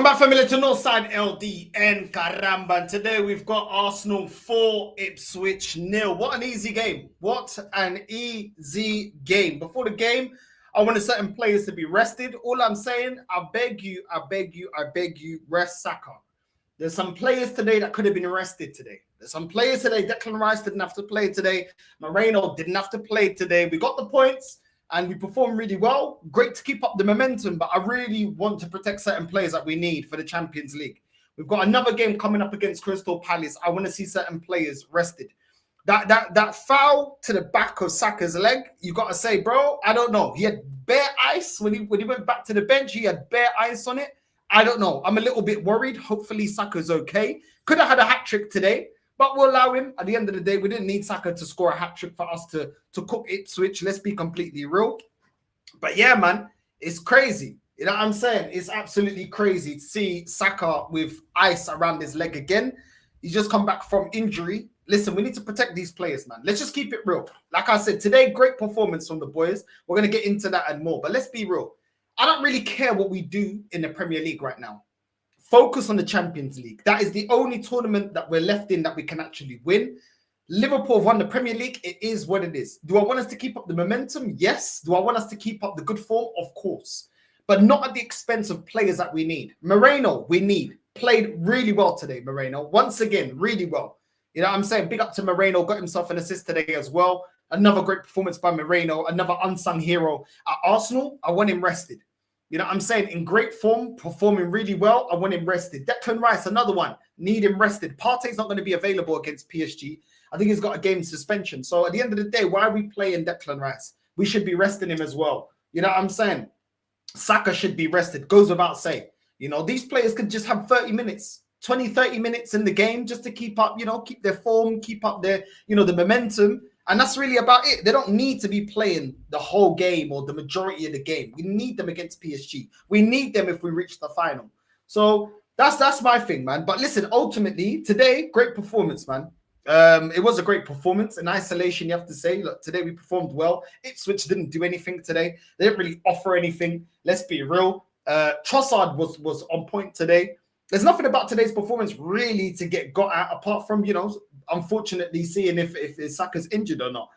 Welcome back, family, to Northside LDN Caramba. And today we've got Arsenal 4, Ipswich 0. What an easy game. What an easy game. Before the game, I wanted certain players to be rested. All I'm saying, I beg you, rest Saka. There's some players today that could have been arrested today. There's some players today. Declan Rice didn't have to play today. Moreno didn't have to play today. We got the points. And we performed really well. Great to keep up the momentum, but I really want to protect certain players that we need for the Champions League. We've got another game coming up against Crystal Palace. I want to see certain players rested. That foul to the back of Saka's leg, you got to say, bro, I don't know. He had bare ice when he went back to the bench. He had bare ice on it. I don't know. I'm a little bit worried. Hopefully Saka's okay. Could have had a hat-trick today. But we'll allow him. At the end of the day, we didn't need Saka to score a hat-trick for us to cook Ipswich. Let's be completely real. But yeah, man, it's crazy. You know what I'm saying? It's absolutely crazy to see Saka with ice around his leg again. He's just come back from injury. Listen, we need to protect these players, man. Let's just keep it real. Like I said, today, great performance from the boys. We're going to get into that and more. But let's be real. I don't really care what we do in the Premier League right now. Focus on the Champions League. That is the only tournament that we're left in that we can actually win. Liverpool have won the Premier League. It is what it is. Do I want us to keep up the momentum? Yes. Do I want us to keep up the good form? Of course. But not at the expense of players that we need. Moreno, we need. Played really well today, Moreno. Once again, really well. You know what I'm saying? Big up to Moreno. Got himself an assist today as well. Another great performance by Moreno. Another unsung hero. At Arsenal, I want him rested. You know what I'm saying? In great form, performing really well. I want him rested. Declan Rice, another one. Need him rested. Partey's not going to be available against PSG. I think he's got a game suspension. So at the end of the day, why are we playing Declan Rice? We should be resting him as well. You know what I'm saying? Saka should be rested. Goes without saying. You know, these players could just have 30 minutes, 20, 30 minutes in the game just to keep up, you know, keep their form, keep up their, you know, the momentum. And that's really about it. They don't need to be playing the whole game or the majority of the game. We need them against PSG. We need them if we reach the final. So that's my thing, man. But listen, ultimately, today, great performance, man. It was a great performance. In isolation, you have to say, look, today we performed well. Ipswich didn't do anything today. They didn't really offer anything. Let's be real. Trossard was on point today. There's nothing about today's performance really to get got at, apart from, you know, unfortunately seeing if Saka's injured or not.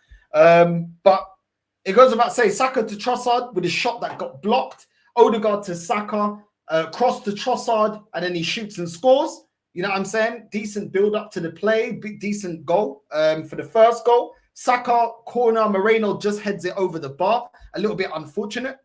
But it goes about saying Saka to Trossard with a shot that got blocked. Odegaard to Saka, cross to Trossard, and then he shoots and scores. You know what I'm saying? Decent build up to the play, decent goal for the first goal. Saka, corner, Moreno just heads it over the bar. A little bit unfortunate.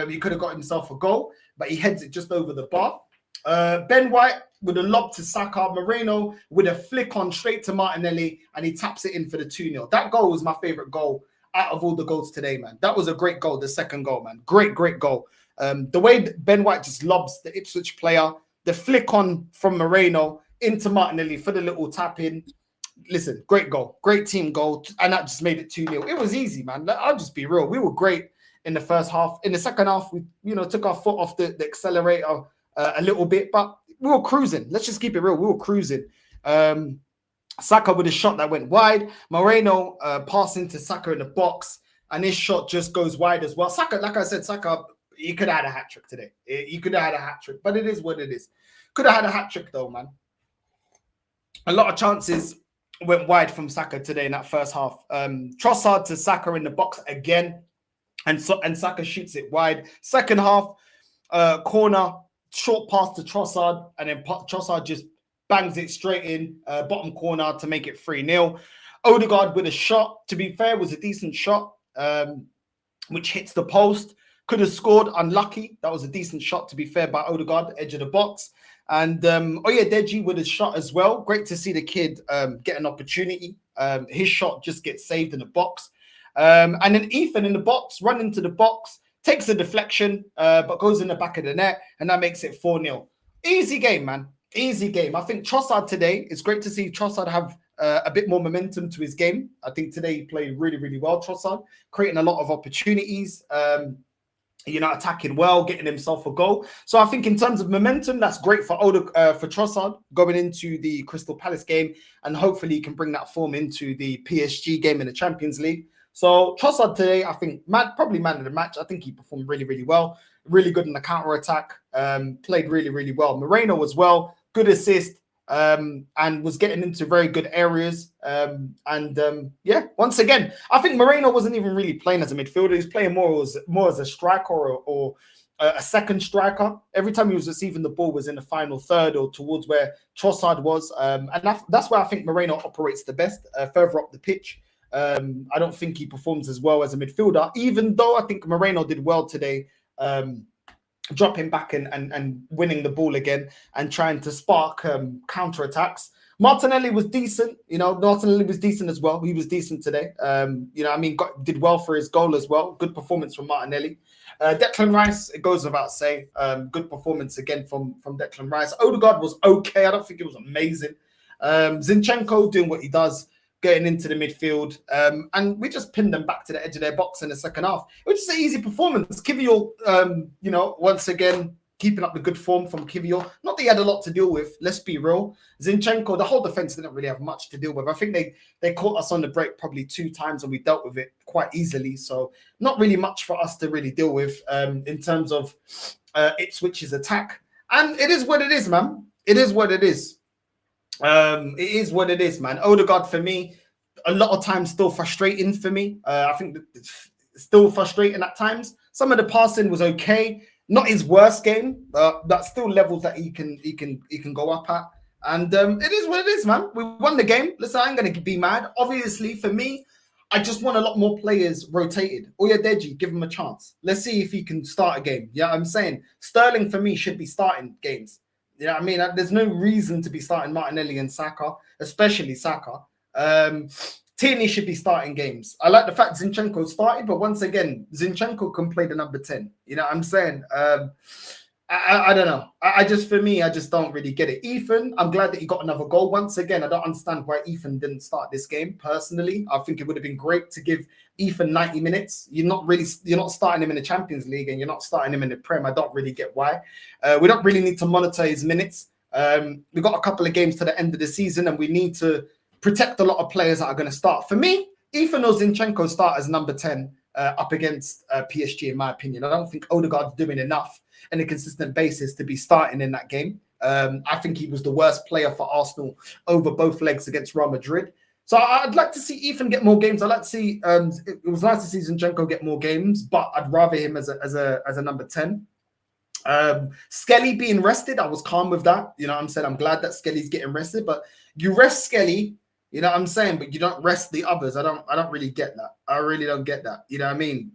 He could have got himself a goal, but he heads it just over the bar. Ben White with a lob to Saka, Moreno with a flick on straight to Martinelli, and he taps it in for the 2-0. That goal was my favorite goal out of all the goals today, man. That was a great goal, the second goal, man. Great goal. The way Ben White just lobs the Ipswich player, the flick on from Moreno into Martinelli for the little tap in. Listen, great goal, great team goal, and that just made it 2-0. It was easy, man. I'll just be real. We were great in the first half. In the second half, we, you know, took our foot off the accelerator a little bit, but we were cruising. Let's just keep it real. We were cruising. Saka with a shot that went wide. Moreno passing to Saka in the box, and his shot just goes wide as well. Saka, like I said, Saka, he could have had a hat-trick today. He could have had a hat-trick, but it is what it is. Could have had a hat-trick though, man. A lot of chances went wide from Saka today in that first half. Trossard to Saka in the box again, and Saka shoots it wide. Second half, corner, short pass to Trossard, and then Trossard just bangs it straight in, bottom corner to make it 3-0. Odegaard with a shot, to be fair, was a decent shot, which hits the post. Could have scored, unlucky. That was a decent shot, to be fair, by Odegaard, edge of the box. And Deji with a shot as well. Great to see the kid get an opportunity. His shot just gets saved in the box. And then Ethan in the box, run into the box, takes a deflection, but goes in the back of the net, and that makes it 4-0. Easy game, man. Easy game. I think Trossard today, it's great to see Trossard have a bit more momentum to his game. I think today he played really well, Trossard, creating a lot of opportunities, you know, attacking well, getting himself a goal. So I think in terms of momentum, that's great for Trossard going into the Crystal Palace game, and hopefully he can bring that form into the PSG game in the Champions League. So Trossard today, I think, probably man of the match. I think he performed really well. really good in the counter attack. Played really, really well. Moreno as well, good assist. And was getting into very good areas. Yeah, once again, I think Moreno wasn't even really playing as a midfielder. He was playing more as a striker or a second striker. Every time he was receiving the ball was in the final third or towards where Trossard was. And that's where I think Moreno operates the best, further up the pitch. I don't think he performs as well as a midfielder, even though I think Moreno did well today, dropping back and winning the ball again and trying to spark counter attacks. Martinelli was decent, Martinelli was decent as well. He was decent today. Did well for his goal as well. Good performance from Martinelli. Declan Rice, it goes without saying. Good performance again from Declan Rice. Odegaard was okay. I don't think it was amazing. Zinchenko doing what he does, getting into the midfield, and we just pinned them back to the edge of their box in the second half. It was just an easy performance. Kivior, once again, keeping up the good form from Kivior. Not that he had a lot to deal with, let's be real. Zinchenko, the whole defense didn't really have much to deal with. I think they caught us on the break probably 2 times and we dealt with it quite easily. So not really much for us to really deal with in terms of Ipswich's attack. And it is what it is, man. It is what it is. It is what it is, man. Odegaard, for me, a lot of times still frustrating for me. I think it's still frustrating at times. Some of the passing was okay. Not his worst game, but that's still levels that he can go up at. And it is what it is, man. We won the game. Listen, I ain't going to be mad. Obviously, for me, I just want a lot more players rotated. Oyadeji, give him a chance. Let's see if he can start a game. Yeah, I'm saying Sterling, for me, should be starting games. You know what I mean? There's no reason to be starting Martinelli and Saka, especially Saka. Tierney should be starting games. I like the fact Zinchenko started, but once again, Zinchenko can play the number 10. You know what I'm saying? I don't know. I just don't really get it. Ethan, I'm glad that he got another goal. Once again, I don't understand why Ethan didn't start this game. Personally, I think it would have been great to give Ethan 90 minutes. You're not starting him in the Champions League and you're not starting him in the Prem. I don't really get why. We don't really need to monitor his minutes. We've got a couple of games to the end of the season and we need to protect a lot of players that are going to start. For me, Ethan or Zinchenko start as number 10 up against PSG, in my opinion. I don't think Odegaard's doing enough on a consistent basis to be starting in that game. I think he was the worst player for Arsenal over both legs against Real Madrid. So I'd like to see Ethan get more games. I'd like to see, it was nice to see Zinchenko get more games, but I'd rather him as a number 10. Skelly being rested, I was calm with that. You know what I'm saying? I'm glad that Skelly's getting rested, but you rest Skelly, you know what I'm saying? But you don't rest the others. I don't really get that. I really don't get that. You know what I mean?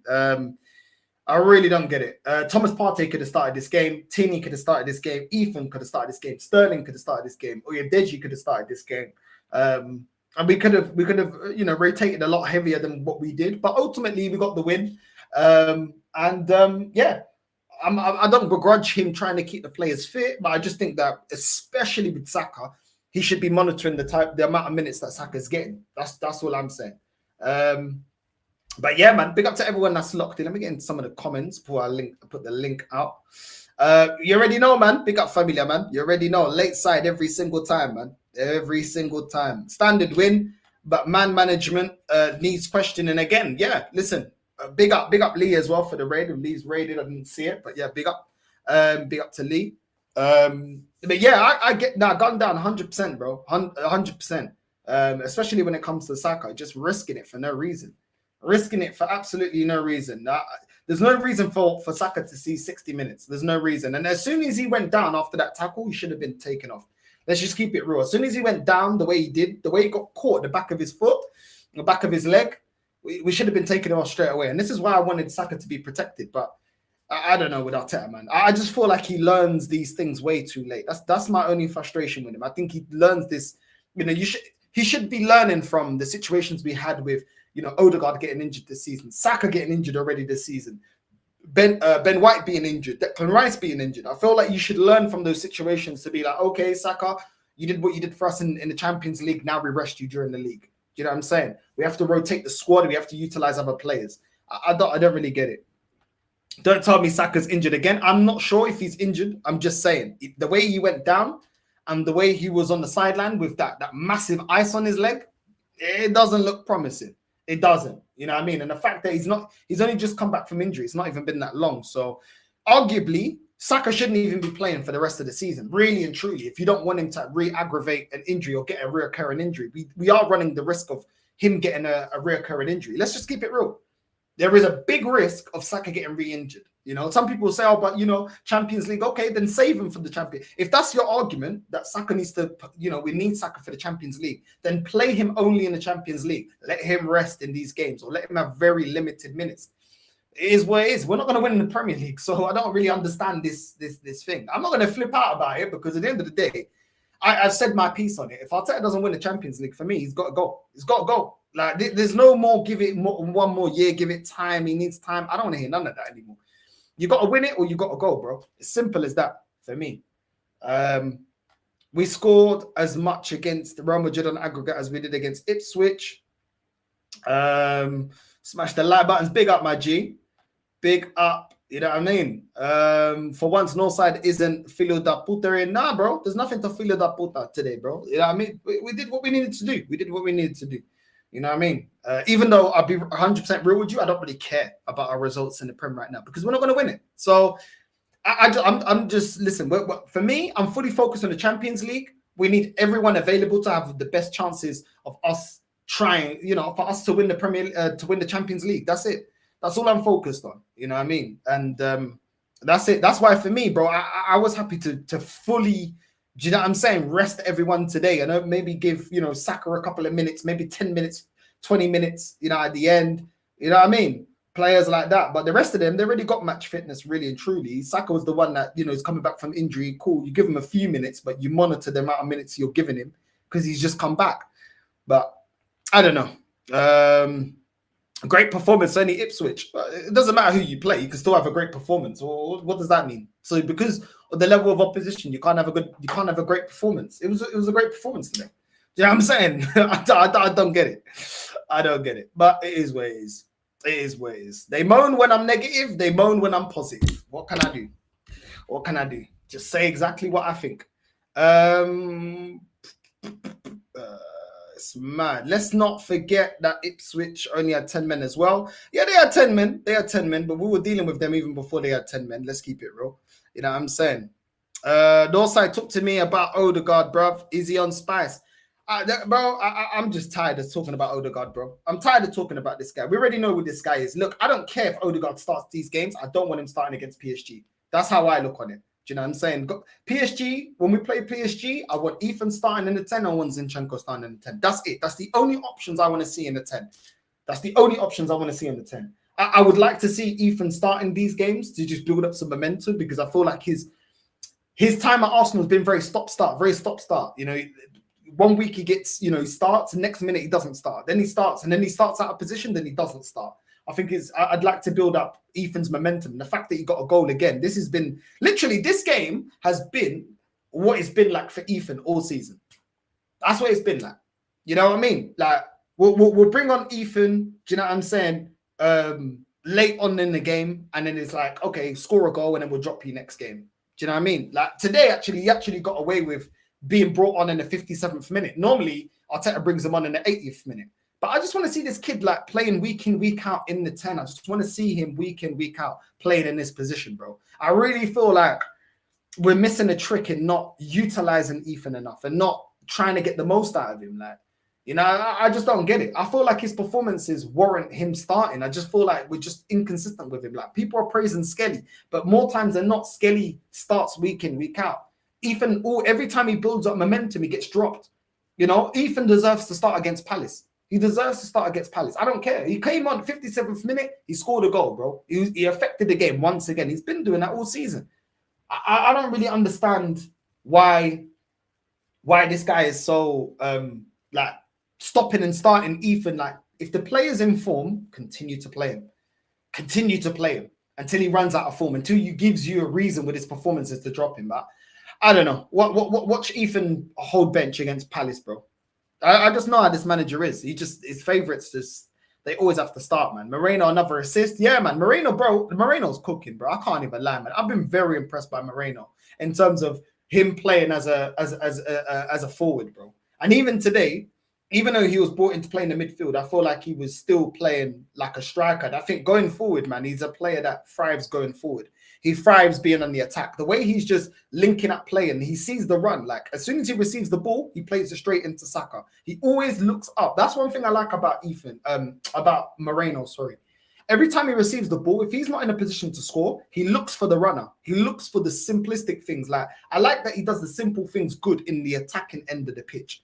I really don't get it. Thomas Partey could have started this game. Tierney could have started this game. Ethan could have started this game. Sterling could have started this game. Oyadeji could have started this game. And we could have, rotated a lot heavier than what we did. But ultimately, we got the win. Yeah, I don't begrudge him trying to keep the players fit, but I just think that, especially with Saka, he should be monitoring the amount of minutes that Saka's getting. That's all I'm saying. But yeah, man, big up to everyone that's locked in. Let me get into some of the comments before I put the link out. You already know, man. Big up familia, man. You already know. Late side every single time, man. Every single time. Standard win, but man management needs questioning again. Yeah, listen. Big up Lee as well for the raid. Lee's raided. I didn't see it, but yeah, big up. Big up to Lee. But yeah, I get that gone down 100%, bro. 100%. Especially when it comes to Saka, just risking it for no reason. Risking it for absolutely no reason. There's no reason for Saka to see 60 minutes. There's no reason. And as soon as he went down after that tackle, he should have been taken off. Let's just keep it real. As soon as he went down the way he did, the way he got caught at the back of his foot, the back of his leg, we should have been taken off straight away. And this is why I wanted Saka to be protected. But I don't know with Arteta, man. I just feel like he learns these things way too late. That's my only frustration with him. I think he learns this. He should be learning from the situations we had with, Odegaard getting injured this season, Saka getting injured already this season, Ben White being injured, Declan Rice being injured. I feel like you should learn from those situations to be like, okay, Saka, you did what you did for us in the Champions League. Now we rest you during the league. Do you know what I'm saying? We have to rotate the squad. We have to utilize other players. I don't really get it. Don't tell me Saka's injured again. I'm not sure if he's injured. I'm just saying the way he went down and the way he was on the sideline with that massive ice on his leg, it doesn't look promising. It doesn't. You know what I mean? And the fact that he's only just come back from injury. It's not even been that long. So arguably, Saka shouldn't even be playing for the rest of the season, really and truly. If you don't want him to re-aggravate an injury or get a reoccurring injury, we are running the risk of him getting a reoccurring injury. Let's just keep it real. There is a big risk of Saka getting re-injured. You know, some people say, oh, but, you know, Champions League, okay, then save him for the champion. If that's your argument, that Saka needs to, you know, we need Saka for the Champions League, then play him only in the Champions League. Let him rest in these games or let him have very limited minutes. It is what it is. We're not going to win in the Premier League, so I don't really understand this thing. I'm not going to flip out about it because at the end of the day, I've said my piece on it. If Arteta doesn't win the Champions League, for me, he's got to go. He's got to go. Like, there's no more give it one more year, give it time. He needs time. I don't want to hear none of that anymore. You got to win it or you got to go, bro. It's simple as that for me. We scored as much against Real Madrid on aggregate as we did against Ipswich. Smash the like buttons. Big up, my G. Big up. You know what I mean? For once, no side isn't filo da puta in. Nah, bro. There's nothing to filo da puta today, bro. You know what I mean? We did what we needed to do. We did what we needed to do. You know what I mean? Even though I'll be 100% real with you, I don't really care about our results in the Prem right now because we're not going to win it. So I'm just, listen, for me, I'm fully focused on the Champions League. We need everyone available to have the best chances of us trying, you know, for us to win the to win the Champions League. That's it. That's all I'm focused on. You know what I mean? And that's it. That's why for me, bro, I was happy to fully, do you know what I'm saying, rest everyone today. I know maybe give, you know, Saka a couple of minutes, maybe 10 minutes, 20 minutes, you know, at the end. You know what I mean? Players like that. But the rest of them, they already got match fitness, really and truly. Saka was the one that, you know, is coming back from injury. Cool. You give him a few minutes, but you monitor the amount of minutes you're giving him because he's just come back. But I don't know. Great performance, only Ipswich. It doesn't matter who you play, you can still have a great performance. Or what does that mean? So because of the level of opposition, you can't have a great performance. It was a great performance today. Do you know what I'm saying? I don't get it. I don't get it. But it is what it is. It is what it is. They moan when I'm negative, they moan when I'm positive. What can I do? What can I do? Just say exactly what I think. It's mad. Let's not forget that Ipswich only had 10 men as well. Yeah, they had 10 men. They had 10 men, but we were dealing with them even before they had 10 men. Let's keep it real. You know what I'm saying? Northside, talk to me about Odegaard, bruv. Is he on spice? I'm just tired of talking about Odegaard, bro. I'm tired of talking about this guy. We already know who this guy is. Look, I don't care if Odegaard starts these games. I don't want him starting against PSG. That's how I look on it. Do you know what I'm saying? PSG, when we play PSG, I want Ethan starting in the 10. I want Zinchenko starting in the 10. That's it. That's the only options I want to see in the 10. That's the only options I want to see in the 10. I would like to see Ethan starting these games to just build up some momentum because I feel like his time at Arsenal has been very stop-start. You know, 1 week he gets, you know, he starts, and next minute he doesn't start. Then he starts, and then he starts out of position, then he doesn't start. I think I'd like to build up Ethan's momentum. The fact that he got a goal again, this has been, literally, this game has been what it's been like for Ethan all season. That's what it's been like. You know what I mean? Like, we'll bring on Ethan, do you know what I'm saying, late on in the game, and then it's like, okay, score a goal, and then we'll drop you next game. Do you know what I mean? Like, today, actually, he actually got away with being brought on in the 57th minute. Normally, Arteta brings him on in the 80th minute. But I just want to see this kid like playing week in, week out in the 10. I just want to see him week in, week out playing in this position, bro. I really feel like we're missing a trick in not utilizing Ethan enough and not trying to get the most out of him. Like, you know, I just don't get it. I feel like his performances warrant him starting. I just feel like we're just inconsistent with him. Like, people are praising Skelly, but more times than not, Skelly starts week in, week out. Ethan, every time he builds up momentum, he gets dropped. You know, Ethan deserves to start against Palace. He deserves to start against Palace. I don't care. He came on 57th minute. He scored a goal, bro. He affected the game once again. He's been doing that all season. I don't really understand why this guy is so like stopping and starting Ethan. Like, if the player's in form, continue to play him. Continue to play him until he runs out of form, until he gives you a reason with his performances to drop him. But I don't know. Watch Ethan hold bench against Palace, bro. I just know how this manager is. His favourites they always have to start, man. Moreno, another assist. Yeah, man. Moreno's cooking, bro. I can't even lie, man. I've been very impressed by Moreno in terms of him playing as a forward, bro. And even today, even though he was brought in to play in the midfield, I feel like he was still playing like a striker. And I think going forward, man, he's a player that thrives going forward. He thrives being on the attack. The way he's just linking up play and he sees the run. Like as soon as he receives the ball, he plays it straight into Saka. He always looks up. That's one thing I like about about Moreno, sorry. Every time he receives the ball, if he's not in a position to score, he looks for the runner. He looks for the simplistic things. Like I like that he does the simple things good in the attacking end of the pitch.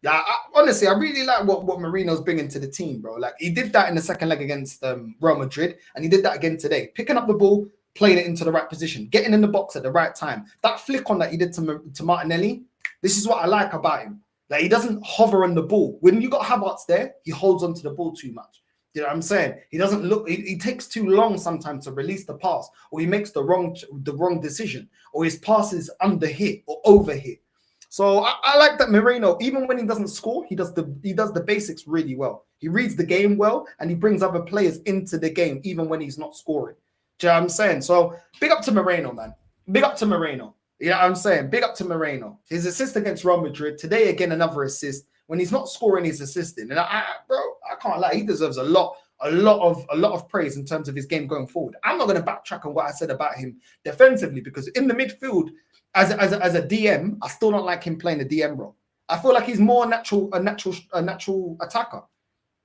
Yeah, honestly, I really like what Moreno's bringing to the team, bro. Like he did that in the second leg against Real Madrid, and he did that again today. Picking up the ball, playing it into the right position, getting in the box at the right time. That flick on that he did to Martinelli, this is what I like about him. Like he doesn't hover on the ball. When you got Havertz there, he holds onto the ball too much. You know what I'm saying? He doesn't look. He takes too long sometimes to release the pass, or he makes the wrong decision, or his pass is under hit or over hit. So I like that Moreno, even when he doesn't score, he does the basics really well. He reads the game well, and he brings other players into the game, even when he's not scoring. Do you know what I'm saying? So big up to Moreno, man. Big up to Moreno. You know what I'm saying? Big up to Moreno. His assist against Real Madrid today, again another assist. When he's not scoring, he's assisting, and bro, I can't lie. He deserves a lot of praise in terms of his game going forward. I'm not going to backtrack on what I said about him defensively because in the midfield, as a DM, I still don't like him playing the DM role. I feel like he's more a natural attacker.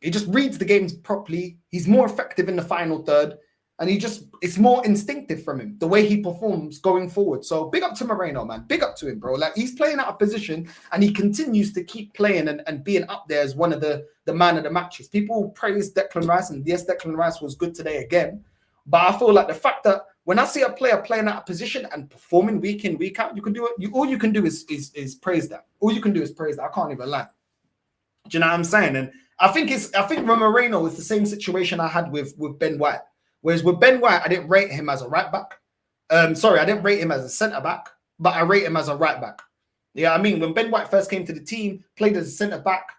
He just reads the games properly. He's more effective in the final third. And it's more instinctive from him, the way he performs going forward. So big up to Moreno, man. Big up to him, bro. Like he's playing out of position and he continues to keep playing and being up there as one of the man of the matches. People praise Declan Rice, and yes, Declan Rice was good today again. But I feel like the fact that when I see a player playing out of position and performing week in, week out, you can do it. All you can do is praise that. All you can do is praise that. I can't even lie. Do you know what I'm saying? And I think Moreno is the same situation I had with Ben White. Whereas with Ben White, I didn't rate him as a right back. I didn't rate him as a centre back, but I rate him as a right back. Yeah, I mean, when Ben White first came to the team, played as a centre back,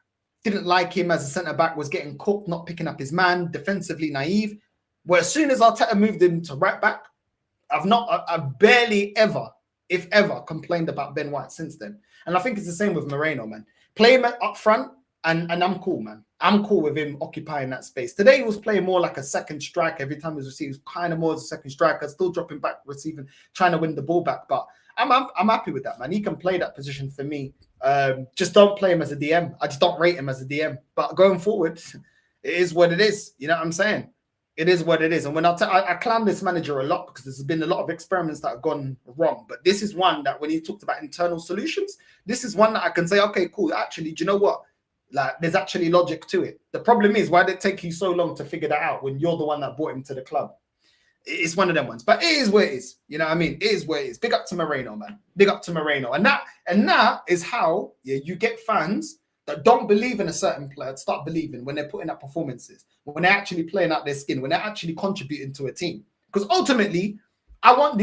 didn't like him as a centre back, was getting cooked, not picking up his man, defensively naive. Where as soon as Arteta moved him to right back, I've barely ever, if ever, complained about Ben White since then. And I think it's the same with Moreno, man. Play him up front, and I'm cool, man. I'm cool with him occupying that space. Today he was playing more like a second striker. Every time he was received, kind of more as a second striker, still dropping back, receiving, trying to win the ball back. But I'm happy with that, man. He can play that position for me. Just don't play him as a DM. I just don't rate him as a DM. But going forward, it is what it is. You know what I'm saying? It is what it is. And when I clown this manager a lot because there's been a lot of experiments that have gone wrong. But this is one that when he talked about internal solutions, this is one that I can say, okay, cool. Actually, do you know what? Like, there's actually logic to it. The problem is, why did it take you so long to figure that out when you're the one that brought him to the club? It's one of them ones. But it is what it is. You know what I mean? It is what it is. Big up to Moreno, man. Big up to Moreno. And that is how you get fans that don't believe in a certain player start believing when they're putting up performances, when they're actually playing out their skin, when they're actually contributing to a team. Because ultimately, I want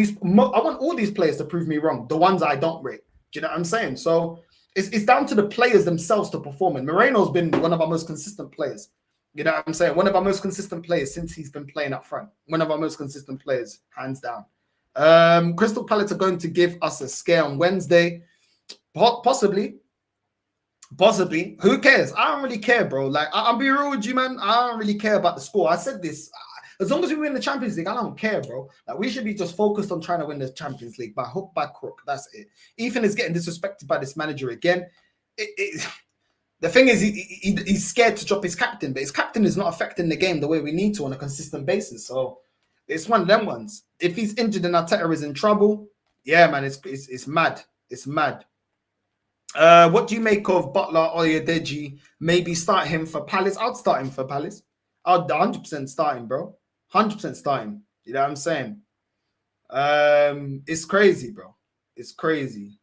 all these players to prove me wrong, the ones I don't rate. Do you know what I'm saying? So it's down to the players themselves to perform. And Moreno's been one of our most consistent players. You know what I'm saying? One of our most consistent players since he's been playing up front. One of our most consistent players, hands down. Crystal Palace are going to give us a scare on Wednesday. Possibly. Who cares? I don't really care, bro. Like, I'll be real with you, man. I don't really care about the score. I said this. As long as we win the Champions League, I don't care, bro. Like, we should be just focused on trying to win the Champions League by hook, by crook. That's it. Ethan is getting disrespected by this manager again. The thing is, he's scared to drop his captain, but his captain is not affecting the game the way we need to on a consistent basis. So it's one of them ones. If he's injured and Arteta is in trouble, yeah, man, it's mad. It's mad. What do you make of Butler or Oyedeji? Maybe start him for Palace. I'd start him for Palace. I'd 100% start him, bro. 100% start him. You know what I'm saying? It's crazy, bro. It's crazy.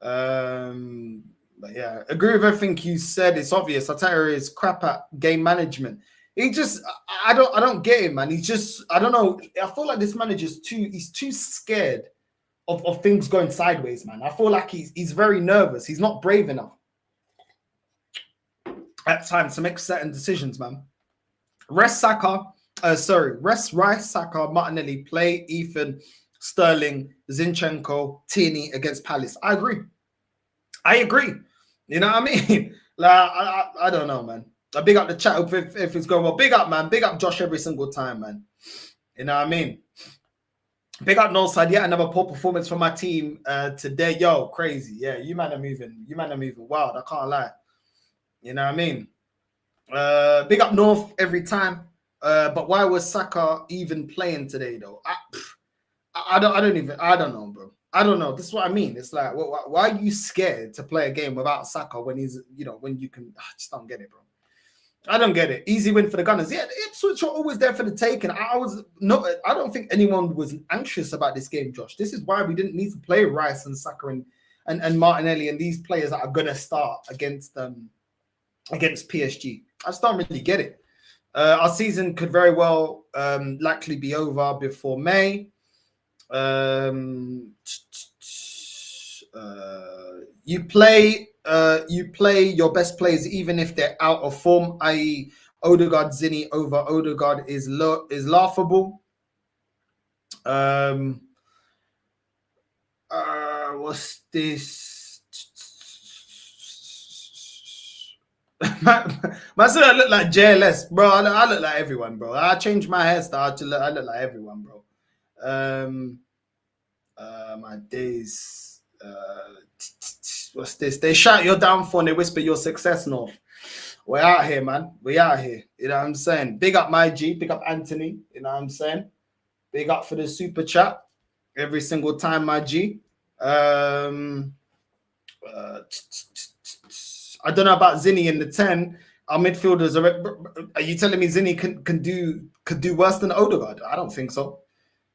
But yeah, agree with everything you said. It's obvious. Arteta is crap at game management. I don't get him, man. I don't know. I feel like this manager's too scared of things going sideways, man. I feel like he's very nervous. He's not brave enough at times to make certain decisions, man. Rest Rice, Saka, Martinelli, play Ethan, Sterling, Zinchenko, Tierney against Palace. I agree. You know what I mean? Like, I don't know, man. I big up the chat if it's going well. Big up, man. Big up Josh every single time, man. You know what I mean? Big up Northside. Yeah, another poor performance from my team today. Yo, crazy. Yeah, you man are moving. You man are moving wild. I can't lie. You know what I mean? Big up North every time. But why was Saka even playing today though? I don't know, bro. I don't know. This is what I mean. It's like, why are you scared to play a game without Saka when he's, when you can? I just don't get it, bro. I don't get it. Easy win for the Gunners. Yeah, the Ipswich are always there for the taking. I don't think anyone was anxious about this game, Josh. This is why we didn't need to play Rice and Saka and Martinelli and these players that are gonna start against PSG. I just don't really get it. Our season could very well likely be over before May. You play your best players even if they're out of form, i.e. Odegaard Zinni over Odegaard is laughable. What's this? My son, I look like JLS, bro. I look like everyone, bro. I changed my hairstyle to I look like everyone, bro. My days. What's this? They shout your downfall and they whisper your success, North. We're out here, man. We out here. You know what I'm saying? Big up my G. Big up Anthony. You know what I'm saying? Big up for the super chat every single time, my G. I don't know about Zinni in the 10. Our midfielders are you telling me Zinni could do worse than Odegaard? I don't think so.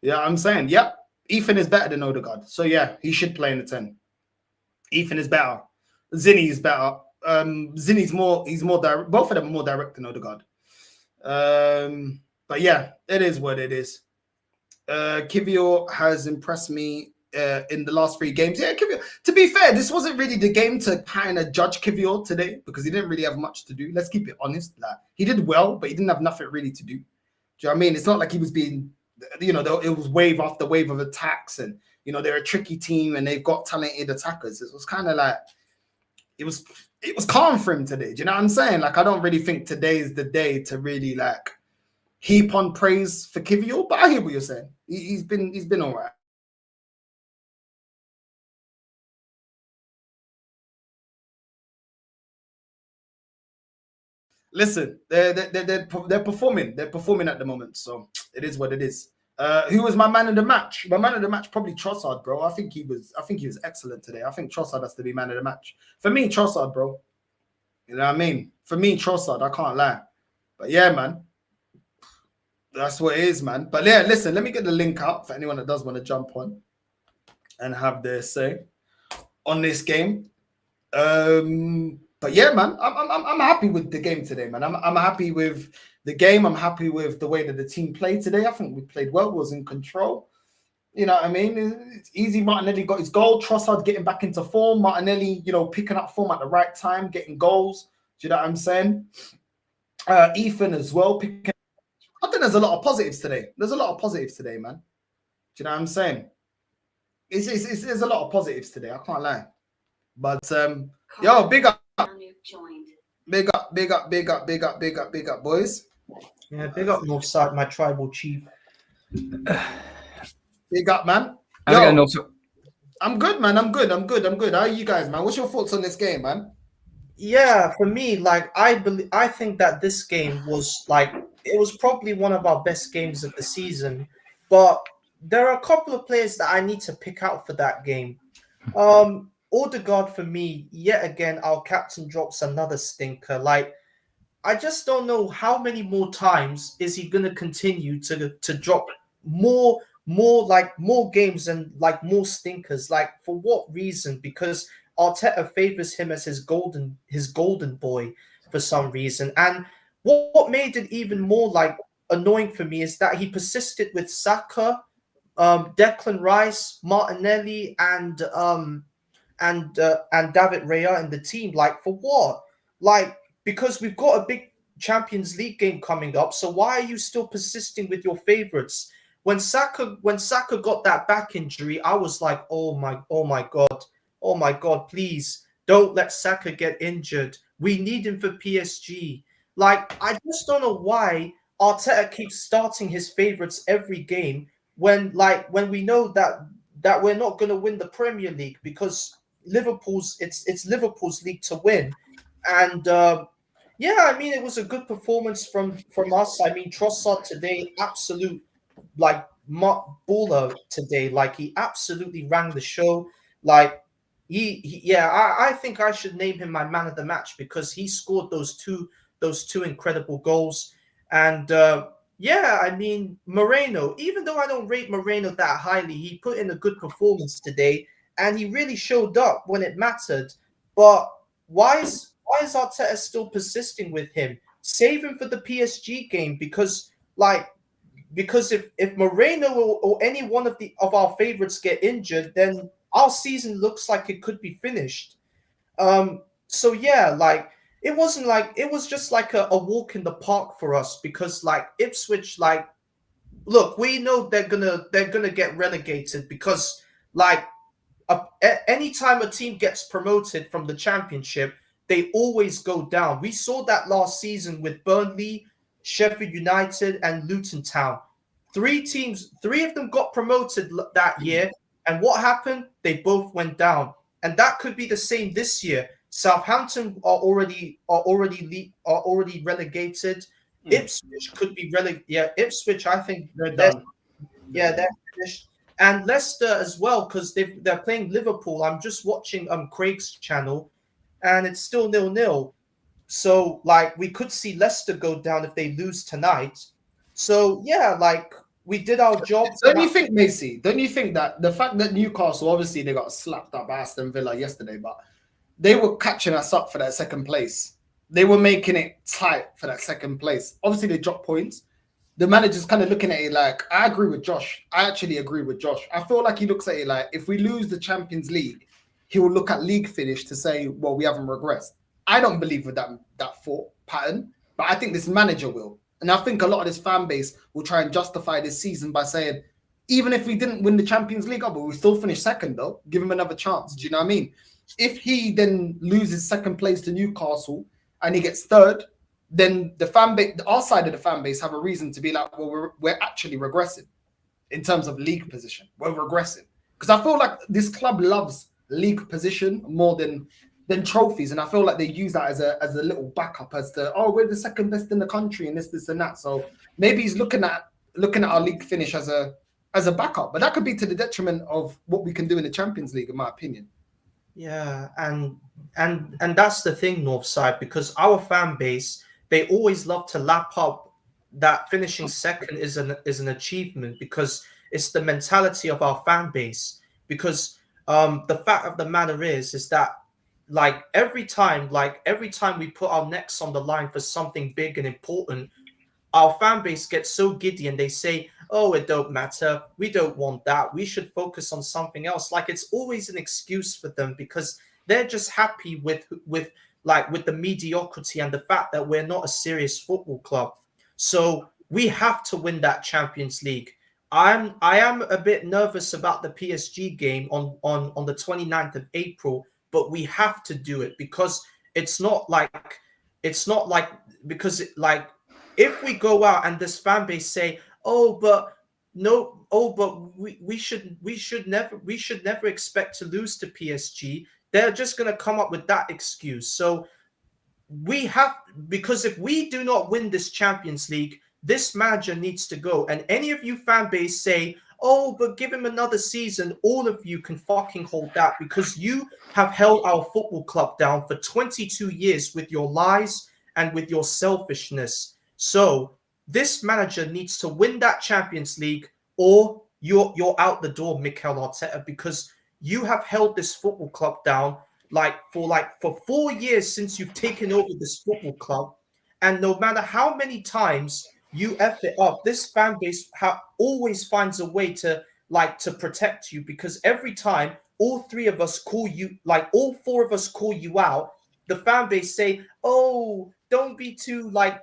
Yeah, I'm saying, yep. Ethan is better than Odegaard. So yeah, he should play in the 10. Ethan is better. Zinni is better. Zinni's more direct. Both of them are more direct than Odegaard. But yeah, it is what it is. Kivior has impressed me in the last 3 games. Yeah, Kivior. To be fair, this wasn't really the game to kind of judge Kivior today because he didn't really have much to do. Let's keep it honest. Like, he did well, but he didn't have nothing really to do. Do you know what I mean? It's not like he was being, it was wave after wave of attacks, and they're a tricky team and they've got talented attackers. It was kind of like it was calm for him today. Do you know what I'm saying? Like, I don't really think today is the day to really like heap on praise for Kivior, but I hear what you're saying. He's been all right. Listen, they're performing. They're performing at the moment, so it is what it is. Who was my man of the match? My man of the match probably Trossard, bro. I think he was excellent today. I think Trossard has to be man of the match. For me, Trossard, bro. You know what I mean? For me, Trossard, I can't lie. But yeah, man. That's what it is, man. But yeah, listen, let me get the link up for anyone that does want to jump on and have their say on this game. But yeah, man, I'm happy with the game today, man. I'm happy with the game. I'm happy with the way that the team played today. I think we played well. We was in control. You know what I mean? It's easy. Martinelli got his goal. Trossard getting back into form. Martinelli, picking up form at the right time, getting goals. Do you know what I'm saying? Ethan as well. I think there's a lot of positives today. There's a lot of positives today, man. Do you know what I'm saying? There's a lot of positives today. I can't lie. But yo, big up. Big up, boys. Yeah, big up Northside, my tribal chief. Big up, man. I'm good, man. I'm good. How are you guys, man? What's your thoughts on this game, man? Yeah, for me, like I think that this game was it was probably one of our best games of the season. But there are a couple of players that I need to pick out for that game. Odegaard, for me, yet again, our captain drops another stinker. Like, I just don't know how many more times is he gonna continue to drop more games and more stinkers. Like, for what reason? Because Arteta favors him as his golden boy for some reason. And what made it even more annoying for me is that he persisted with Saka, Declan Rice, Martinelli, and David Raya in the team. Like, for what? Like, because we've got a big Champions League game coming up. So why are you still persisting with your favorites? When Saka got that back injury, I was like, oh my God, please don't let Saka get injured. We need him for PSG. Like, I just don't know why Arteta keeps starting his favorites every game when we know that we're not going to win the Premier League because it's Liverpool's league to win, and yeah, I mean it was a good performance from us. I mean Trossard today, absolute like baller today. Like he absolutely rang the show. Like yeah, I think I should name him my man of the match because he scored those two incredible goals. And yeah, I mean Moreno. Even though I don't rate Moreno that highly, he put in a good performance today, and he really showed up when it mattered. But why is Arteta still persisting with him? Save him for the PSG game because if Moreno or any one of our favorites get injured, then our season looks like it could be finished. So yeah, like it was just like a walk in the park for us because like Ipswich, like look, we know they're gonna get relegated because like anytime a team gets promoted from the championship, they always go down. We saw that last season with Burnley, Sheffield United, and Luton Town. Three of them got promoted that year, and what happened? They both went down, and that could be the same this year. Southampton are already relegated. Ipswich could be relegated. Yeah, Ipswich. I think They're they're done. yeah, they're finished. And Leicester as well, because they're playing Liverpool. I'm just watching Craig's channel, and it's still 0-0. So like we could see Leicester go down if they lose tonight. So yeah, like we did our jobs. Don't you think, Macy? Don't you think that the fact that Newcastle obviously they got slapped up by Aston Villa yesterday, but they were catching us up for that second place. They were making it tight for that second place. Obviously, they dropped points. The manager's kind of looking at it like, I agree with Josh. I actually agree with Josh. I feel like he looks at it like, if we lose the Champions League, he will look at league finish to say, well, we haven't regressed. I don't believe with that thought pattern, but I think this manager will. And I think a lot of this fan base will try and justify this season by saying, even if we didn't win the Champions League, but we still finished second, though, give him another chance. Do you know what I mean? If he then loses second place to Newcastle and he gets third, then the fan base, our side of the fan base, have a reason to be like, well, we're actually regressing in terms of league position. We're regressing because I feel like this club loves league position more than trophies, and I feel like they use that as a little backup as to, oh, we're the second best in the country and this and that. So maybe he's looking at our league finish as a backup, but that could be to the detriment of what we can do in the Champions League, in my opinion. Yeah, and that's the thing, Northside, because our fan base, they always love to lap up that finishing second is an achievement because it's the mentality of our fan base. Because the fact of the matter is that every time we put our necks on the line for something big and important, our fan base gets so giddy and they say, oh, it don't matter, we don't want that, we should focus on something else. Like it's always an excuse for them because they're just happy with the mediocrity and the fact that we're not a serious football club. So we have to win that Champions League. I am a bit nervous about the PSG game on the 29th of April, but we have to do it because it's not like because if we go out and this fan base say, oh, but no, oh, but we should never expect to lose to PSG, they're just going to come up with that excuse. So we have, because if we do not win this Champions League, this manager needs to go. And any of you fan base say, oh, but give him another season, all of you can fucking hold that because you have held our football club down for 22 years with your lies and with your selfishness. So this manager needs to win that Champions League, or you're out the door, Mikel Arteta, because you have held this football club down for 4 years since you've taken over this football club, and no matter how many times you F it up, this fan base always finds a way to protect you, because every time all four of us call you out, the fan base say, oh, don't be too harsh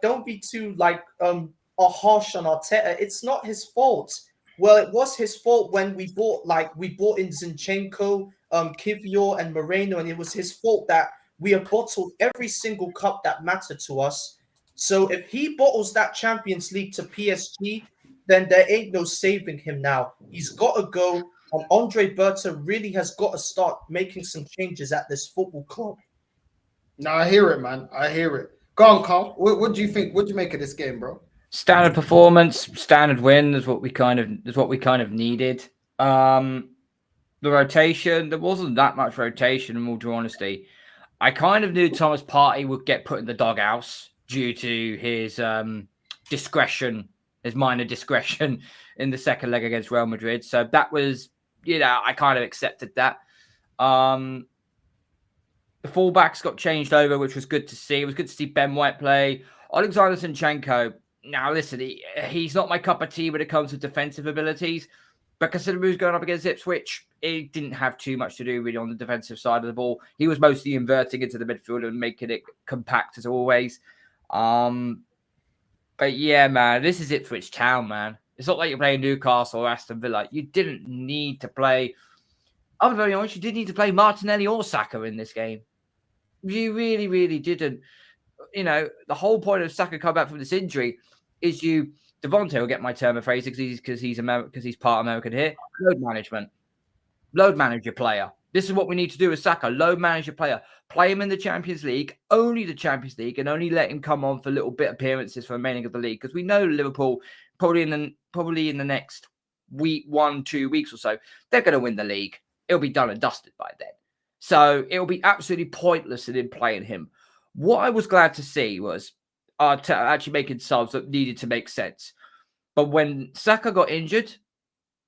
on Arteta. It's not his fault. Well, it was his fault when we bought in Zinchenko, Kivior, and Moreno, and it was his fault that we have bottled every single cup that mattered to us. So if he bottles that Champions League to PSG, then there ain't no saving him now. He's got to go, and Andre Berta really has got to start making some changes at this football club. No, I hear it, man. I hear it. Go on, Carl. What do you think? What do you make of this game, bro? Standard performance, standard win is what we kind of needed. The rotation, there wasn't that much rotation, in all due honesty. I kind of knew Thomas Partey would get put in the doghouse due to his discretion, his minor discretion in the second leg against Real Madrid. So that was, I kind of accepted that. The fullbacks got changed over, which was good to see. It was good to see Ben White play. Alexander Zinchenko, now listen, he's not my cup of tea when it comes to defensive abilities. But considering he was going up against Ipswich, it didn't have too much to do really on the defensive side of the ball. He was mostly inverting into the midfield and making it compact as always. But yeah, man, this is Ipswich Town, man. It's not like you're playing Newcastle or Aston Villa. You didn't need to play. I'll be very honest, you didn't need to play Martinelli or Saka in this game. You really, really didn't. The whole point of Saka coming back from this injury is Devontae will get my term of phrase because he's part American here. Load management. Load manage your player. This is what we need to do with Saka. Load manage your player. Play him in the Champions League, only the Champions League, and only let him come on for little bit appearances for the remaining of the league. Because we know Liverpool probably in the next week, 1-2 weeks or so, they're going to win the league. It'll be done and dusted by then. So it'll be absolutely pointless in playing him. What I was glad to see was actually making subs that needed to make sense. But when Saka got injured,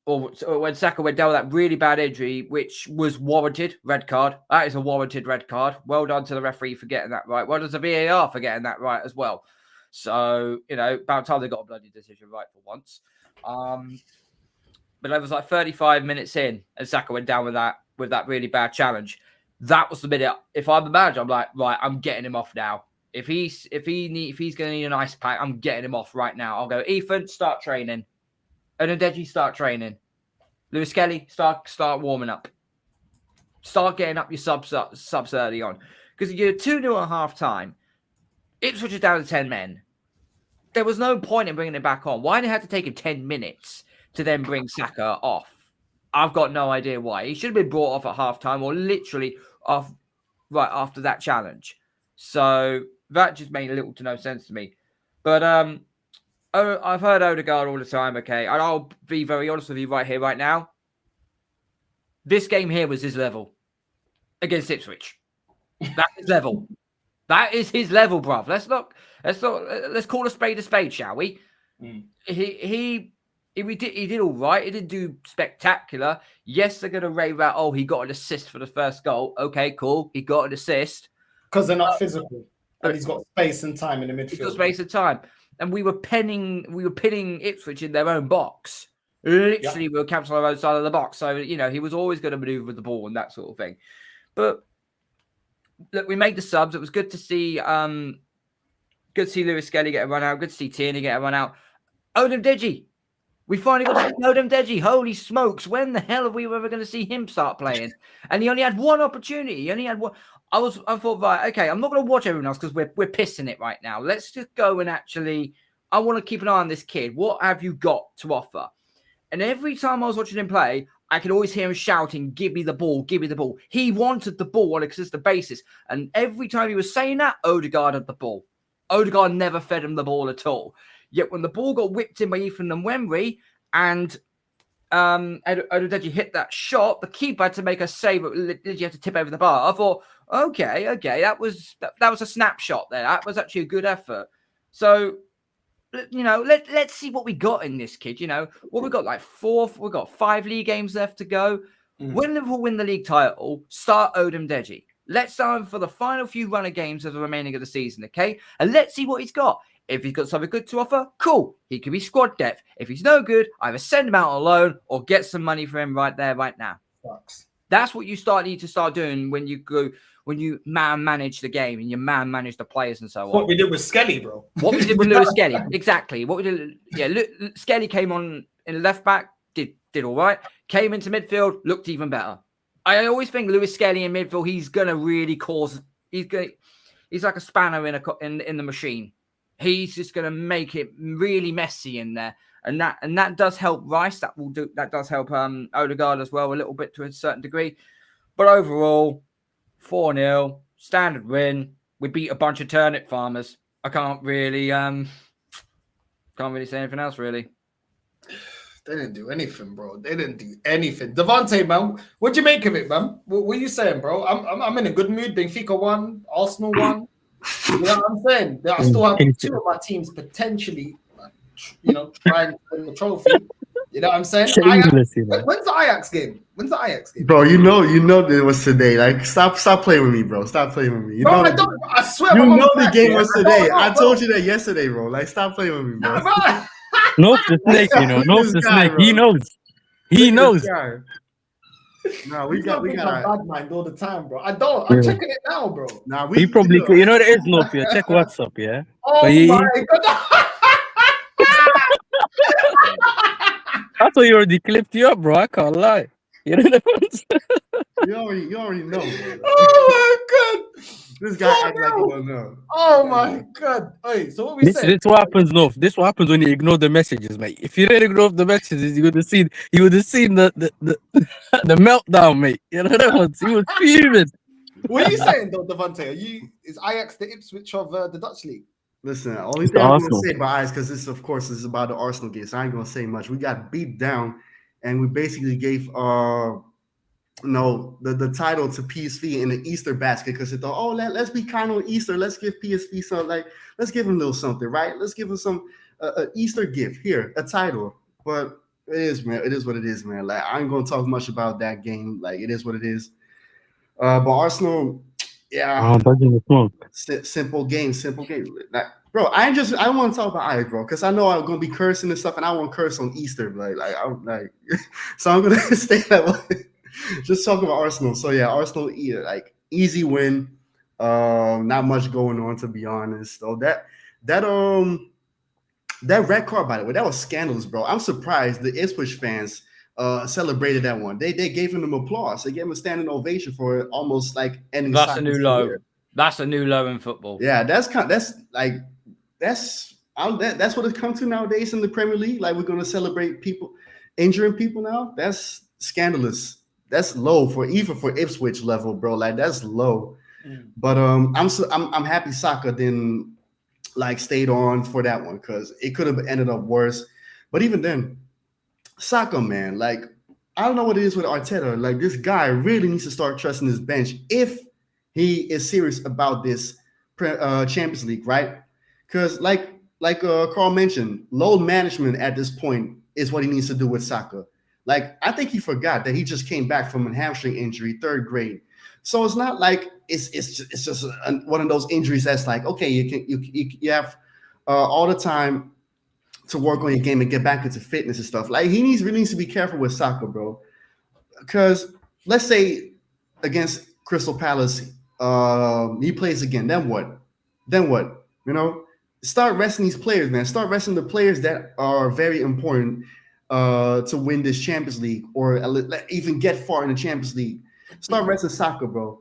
or when Saka went down with that really bad injury, which was warranted, red card. That is a warranted red card. Well done to the referee for getting that right. Well done to VAR for getting that right as well. So, about time they got a bloody decision right for once. But it was like 35 minutes in, and Saka went down with that really bad challenge. That was the minute. If I'm the manager, I'm like, right, I'm getting him off now. If he's going to need an ice pack, I'm getting him off right now. I'll go, Ethan, start training. Odedeji, start training. Lewis Kelly, start warming up. Start getting up your subs early on. Because you're 2-0 at half time. Ipswich is down to 10 men. There was no point in bringing it back on. Why did it have to take him 10 minutes to then bring Saka off? I've got no idea why. He should have been brought off at half time or literally off right after that challenge. So that just made little to no sense to me. But I've heard Odegaard all the time, okay? And I'll be very honest with you right here, right now. This game here was his level against Ipswich. That's his level. That is his level, bruv. Let's call a spade, shall we? He did all right. He didn't do spectacular. Yes, they're going to rave out, oh, he got an assist for the first goal. Okay, cool. He got an assist. Because they're not physical. And he's got space and time in the midfield. He's got space and time. And we were pinning Ipswich in their own box. Literally, we were camped on our own side of the box. So, he was always going to maneuver with the ball and that sort of thing. But look, we made the subs. It was good to see Lewis Kelly get a run out. Good to see Tierney get a run out. Odom Deji. We finally got to see Odom Deji. Holy smokes. When the hell are we ever going to see him start playing? And he only had one opportunity. He only had one. I thought, right, okay, I'm not going to watch everyone else because we're pissing it right now. Let's just go and I want to keep an eye on this kid. What have you got to offer? And every time I was watching him play, I could always hear him shouting, give me the ball, give me the ball. He wanted the ball on a consistent basis. And every time he was saying that, Odegaard had the ball. Odegaard never fed him the ball at all. Yet when the ball got whipped in by Ethan Nwemri and Odedeji hit that shot, the keeper had to make a save. Did you have to tip over the bar? I thought, okay, that was a snapshot there. That was actually a good effort. So, let's see what we got in this kid. What we got, like we've got 5 league games left to go. When Liverpool win the league title, start Odom Deji. Let's start him for the final few runner games of the remaining of the season, okay? And let's see what he's got. If he's got something good to offer, cool. He could be squad depth. If he's no good, either send him out on loan or get some money for him right there, right now. Sucks. That's what you need to start doing when you manage the game and you manage the players and so on. What we did with Skelly, bro. What we did with Lewis Skelly, exactly. What we did, Skelly came on in left back, did all right. Came into midfield, looked even better. I always think Lewis Skelly in midfield, he's gonna really cause. He's like a spanner in the machine. He's just gonna make it really messy in there. and that does help Rice. That does help Odegaard as well a little bit to a certain degree. But overall, 4-0, standard win. We beat a bunch of turnip farmers. I can't really say anything else really. They didn't do anything, bro. They didn't do anything. Devontae, man, what'd you make of it, man? What are you saying, bro? I'm in a good mood. Benfica won, Arsenal won. You know what I'm saying? I still have two of my teams potentially, trying to win the trophy. You know what I'm saying? When's the Ajax game? Bro, you know that it was today. Like, stop playing with me, bro. Stop playing with me. I swear. You know the game was today. I told you that yesterday, bro. Like, stop playing with me, bro. Nope, the snake, Nope, the snake. Bro. He knows. No, we got bad mind all the time, bro. I don't. I'm checking it now, bro. Nah, he probably there is Nope. Yeah, check WhatsApp, yeah. Oh my god. I thought you already clipped you up, bro. I can't lie. You know what You already know, bro. Oh my god. This guy acts like he don't know. Oh my god. Hey, so what we saying? This what happens, no. This what happens when you ignore the messages, mate. If you didn't ignore the messages, you would have seen the the meltdown, mate. You know that one. He was fuming. What are you saying, though, Devontae? Is Ajax the Ipswich of the Dutch league? Listen, only thing I'm gonna say about Ajax, because this, of course, is about the Arsenal game, so I ain't gonna say much. We got beat down, and we basically gave the title to PSV in the Easter basket because they thought, let's be kind on Easter. Let's give PSV something, like, let's give them a little something, right? Let's give them some Easter gift here, a title. But it is, man. It is what it is, man. Like, I ain't gonna talk much about that game. Like, it is what it is. But Arsenal, yeah, simple game. Like, bro, I don't want to talk about Ajax, bro, because I know I'm gonna be cursing and stuff, and I won't curse on Easter, but so I'm gonna stay that way. Just talking about Arsenal. So yeah, Arsenal, like, easy win. Not much going on, to be honest. So that red card, by the way, that was scandalous, bro. I'm surprised the Ipswich fans celebrated that one. They gave him applause. They gave him a standing ovation for almost like ending. That's a new low. That's a new low in football. Yeah, that's what it comes to nowadays in the Premier League. Like, we're gonna celebrate people injuring people now. That's scandalous. That's low for Ipswich level, bro. Like, that's low. But I'm happy Saka didn't stayed on for that one, because it could have ended up worse. But even then, Saka, man, like, I don't know what it is with Arteta. Like, this guy really needs to start trusting his bench if he is serious about this Champions League, right? Because like Carl mentioned, load management at this point is what he needs to do with Saka. Like, I think he forgot that he just came back from a hamstring injury, 3rd grade. So it's not like it's just one of those injuries that's like, okay, you have all the time to work on your game and get back into fitness and stuff. Like, he really needs to be careful with Saka, bro. Because let's say against Crystal Palace, he plays again. Then what? You know, start resting these players, man. Start resting the players that are very important to win this Champions League, or even get far in the Champions League. Start resting Saka, bro.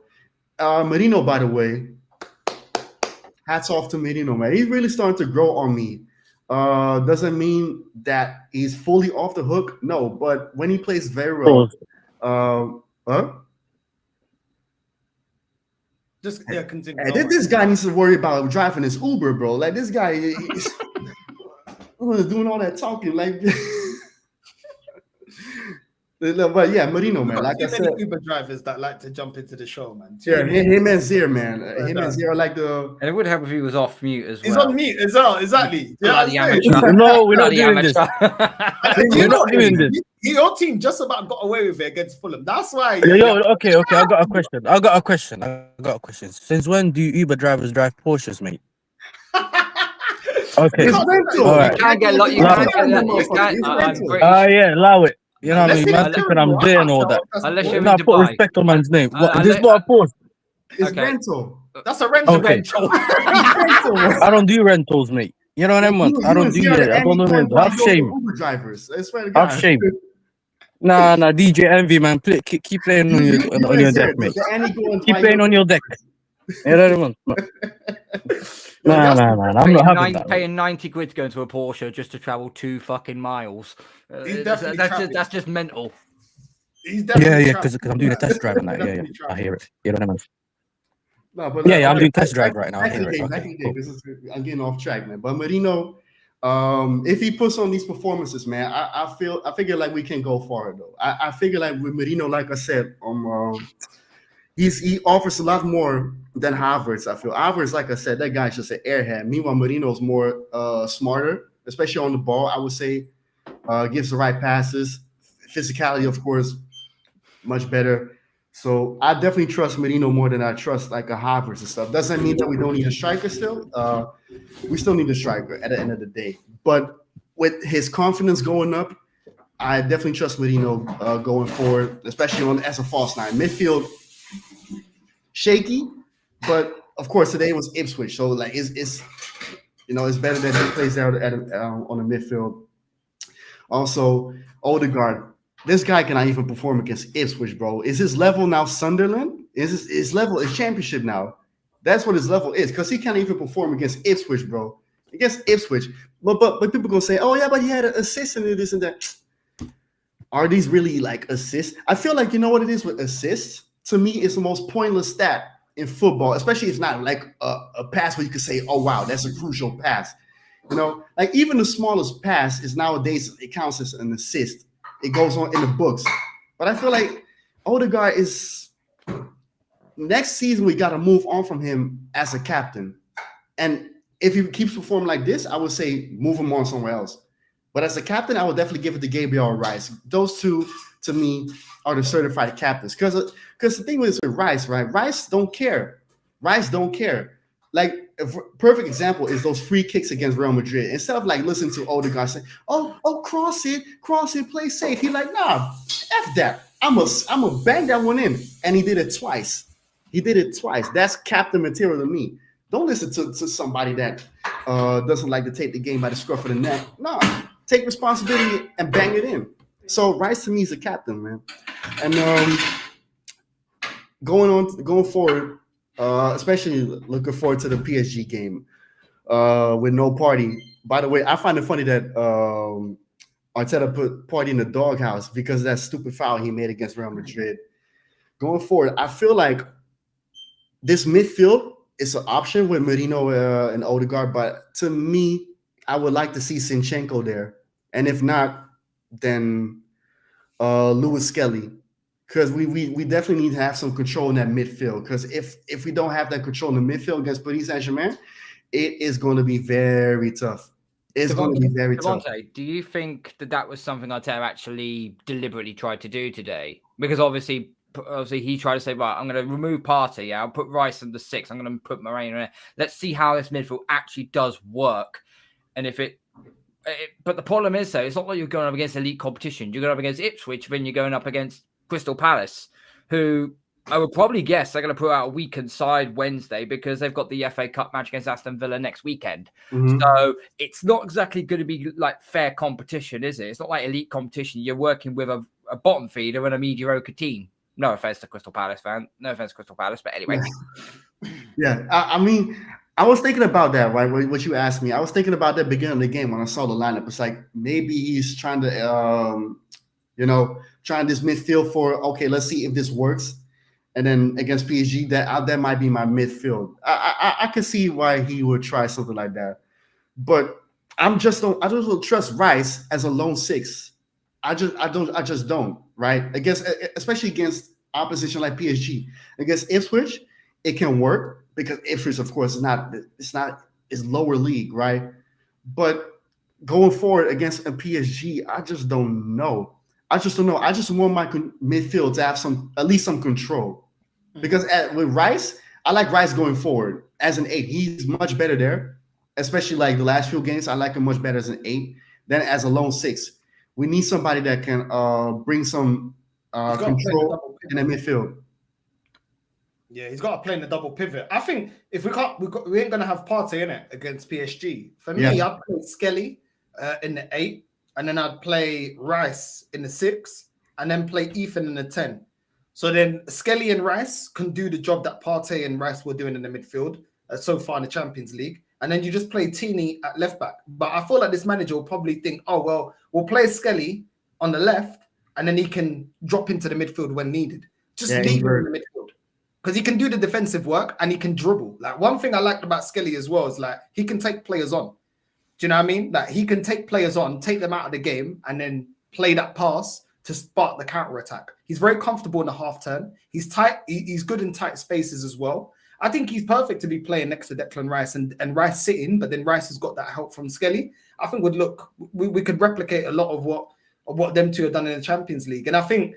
Merino, by the way, hats off to Merino, man. He's really starting to grow on me. Doesn't mean that he's fully off the hook, no, but when he plays very well, just continue. Hey, this guy needs to worry about driving his Uber, bro. Like, this guy is doing all that talking, like. But yeah, Merino, man. Like I said, Uber drivers that like to jump into the show, man. Yeah, him and Zir, man. Him and Zir are like the. And it would help if he was off mute as well. He's on mute as well, exactly. Like the amateur. No, we're not doing this. We're not doing this. Your team just about got away with it against Fulham. That's why. Okay. I got a question. Since when do Uber drivers drive Porsches, mate? Okay. It's rental. All right. You can't get like you yeah, allow it. You know what I mean? Man, thinking I'm there and all that. Unless you're in Now put Dubai. respect on man's name. What, this is not a Porsche. It's rental. That's a rental. Okay. Rental. I don't do rentals, mate. You know what I mean? I don't do that. I don't know rentals. Have shame. Uber drivers. I swear to God. Have shame. Nah, DJ Envy, man. Keep playing on your deck, mate. Keep playing on your deck. You know what I mean? Yo, Nah, Yasser, I'm not having that. Paying 90 quid to go into a Porsche just to travel 2 fucking miles. He's definitely traveling. That's just mental. He's definitely Yeah, traveling. because I'm doing a test drive on that. Yeah, Definitely I traveling. hear it. You know what I mean? No, but Yeah, I'm okay, doing test drive right now. I back in hear the it. game, back Okay, in the cool. game. I'm getting off track, man. But Marino, if he puts on these performances, man, I figure like we can go far though. I figure like with Marino, like I said, he offers a lot more than Havertz. I feel Havertz, like I said, that guy's just an airhead. Meanwhile, Marino's more smarter, especially on the ball. I would say gives the right passes, physicality, of course, much better. So I definitely trust Marino more than I trust like a Havertz and stuff. Doesn't mean that we don't need a striker still. We still need a striker at the end of the day. But with his confidence going up, I definitely trust Marino going forward, especially on as a false nine. Midfield shaky, but of course today was Ipswich, so like it's it's better that he plays out on the midfield. Also, Odegaard. This guy cannot even perform against Ipswich, bro. Is his level now Sunderland? Is his level is Championship now? That's what his level is, because he can't even perform against Ipswich, bro. Against Ipswich. But people gonna say, oh yeah, but he had an assist and this and that. Are these really like assists? I feel like you know what it is with assists? To me, it's the most pointless stat in football, especially if it's not like a pass where you could say, oh wow, that's a crucial pass. Like even the smallest pass is nowadays it counts as an assist. It goes on in the books. But I feel like Odegaard is next season we got to move on from him as a captain. And if he keeps performing like this, I would say move him on somewhere else. But as a captain, I would definitely give it to Gabriel Rice. Those two, to me, are the certified captains. Because the thing is with Rice, right? Rice don't care. Rice don't care. Like a perfect example is those free kicks against Real Madrid. Instead of like listening to Odegaard say, "Oh, cross it, play safe," he like, "Nah, f that. I'm a bang that one in," and he did it twice. That's captain material to me. Don't listen to somebody that doesn't like to take the game by the scruff of the neck. No, take responsibility and bang it in. So Rice to me is a captain, man. And going forward, especially looking forward to the PSG game with no party. By the way, I find it funny that Arteta put party in the doghouse because of that stupid foul he made against Real Madrid. Going forward, I feel like this midfield is an option with Merino and Odegaard, but to me, I would like to see Zinchenko there. And if not, then Lewis Skelly. Because we definitely need to have some control in that midfield. Because if we don't have that control in the midfield against Paris Saint-Germain, it is going to be very tough. It's going to be very tough. Do you think that was something Arteta actually deliberately tried to do today? Because obviously he tried to say, right, I'm going to remove Partey. Yeah, I'll put Rice in the 6. I'm going to put Moreno in. Let's see how this midfield actually does work. And if but the problem is, though, it's not like you're going up against elite competition. You're going up against Ipswich, then you're going up against Crystal Palace, who I would probably guess they're going to put out a weakened side Wednesday because they've got the FA Cup match against Aston Villa next weekend. Mm-hmm. So it's not exactly going to be like fair competition, is it? It's not like elite competition. You're working with a bottom feeder and a mediocre team. No offense to Crystal Palace fan. No offense to Crystal Palace, but anyway. Yeah, I mean, I was thinking about that, right? What you asked me. I was thinking about that beginning of the game when I saw the lineup. It's like maybe he's trying to, trying this midfield for, okay, let's see if this works. And then against PSG, that might be my midfield. I can see why he would try something like that. But I just don't trust Rice as a lone 6. I just don't, right? Especially against opposition like PSG. Against Ipswich, it can work because Ipswich, of course, is lower league, right? But going forward against a PSG, I just don't know. I just want my midfield to have at least some control. Because with Rice, I like Rice going forward as an 8. He's much better there, especially like the last few games. I like him much better as an 8 than as a lone 6. We need somebody that can bring some control in the midfield. Yeah, he's got to play in the double pivot. I think if we ain't gonna have Partey in it against PSG. For me, I'd play Skelly in the 8, and then I'd play Rice in the 6, and then play Ethan in the 10. So then Skelly and Rice can do the job that Partey and Rice were doing in the midfield so far in the Champions League. And then you just play Tini at left back. But I feel like this manager will probably think, oh, well, we'll play Skelly on the left and then he can drop into the midfield when needed. Just leave him in the midfield. Because he can do the defensive work and he can dribble. Like one thing I liked about Skelly as well is like he can take players on. Do you know what I mean? Like he can take players on, take them out of the game, and then play that pass to spark the counter attack. He's very comfortable in the half turn. He's tight. He's good in tight spaces as well. I think he's perfect to be playing next to Declan Rice and Rice sitting, but then Rice has got that help from Skelly. I think we could replicate a lot of what them two have done in the Champions League. And I think